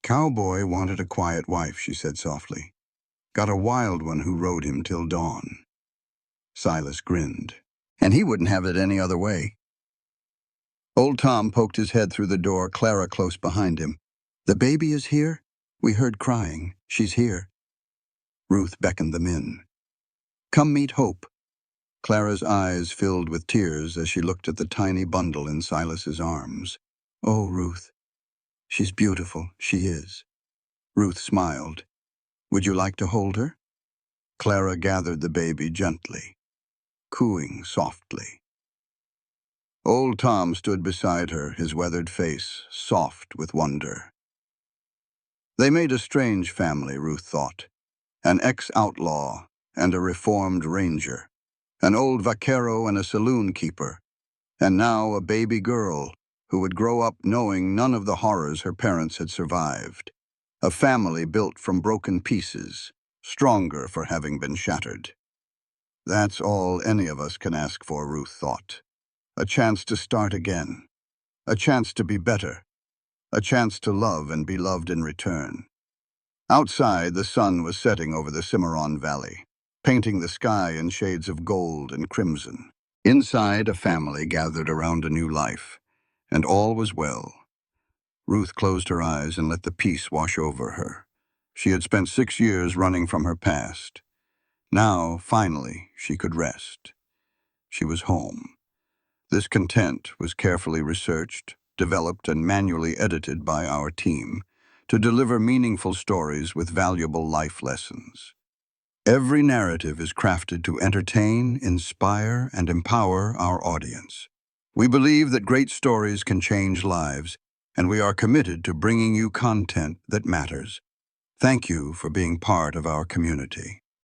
Cowboy wanted a quiet wife, she said softly. Got a wild one who rode him till dawn. Silas grinned. And he wouldn't have it any other way. Old Tom poked his head through the door, Clara close behind him. The baby is here? We heard crying. She's here. Ruth beckoned them in. Come meet Hope. Clara's eyes filled with tears as she looked at the tiny bundle in Silas's arms. Oh, Ruth. She's beautiful, she is. Ruth smiled. Would you like to hold her? Clara gathered the baby gently, cooing softly. Old Tom stood beside her, his weathered face soft with wonder. They made a strange family, Ruth thought. An ex-outlaw and a reformed ranger. An old vaquero and a saloon keeper. And now a baby girl who would grow up knowing none of the horrors her parents had survived. A family built from broken pieces, stronger for having been shattered. That's all any of us can ask for, Ruth thought. A chance to start again. A chance to be better. A chance to love and be loved in return. Outside, the sun was setting over the Cimarron Valley, painting the sky in shades of gold and crimson. Inside, a family gathered around a new life, and all was well. Ruth closed her eyes and let the peace wash over her. She had spent 6 years running from her past. Now, finally, she could rest. She was home. This content was carefully researched, developed, and manually edited by our team to deliver meaningful stories with valuable life lessons. Every narrative is crafted to entertain, inspire, and empower our audience. We believe that great stories can change lives, and we are committed to bringing you content that matters. Thank you for being part of our community.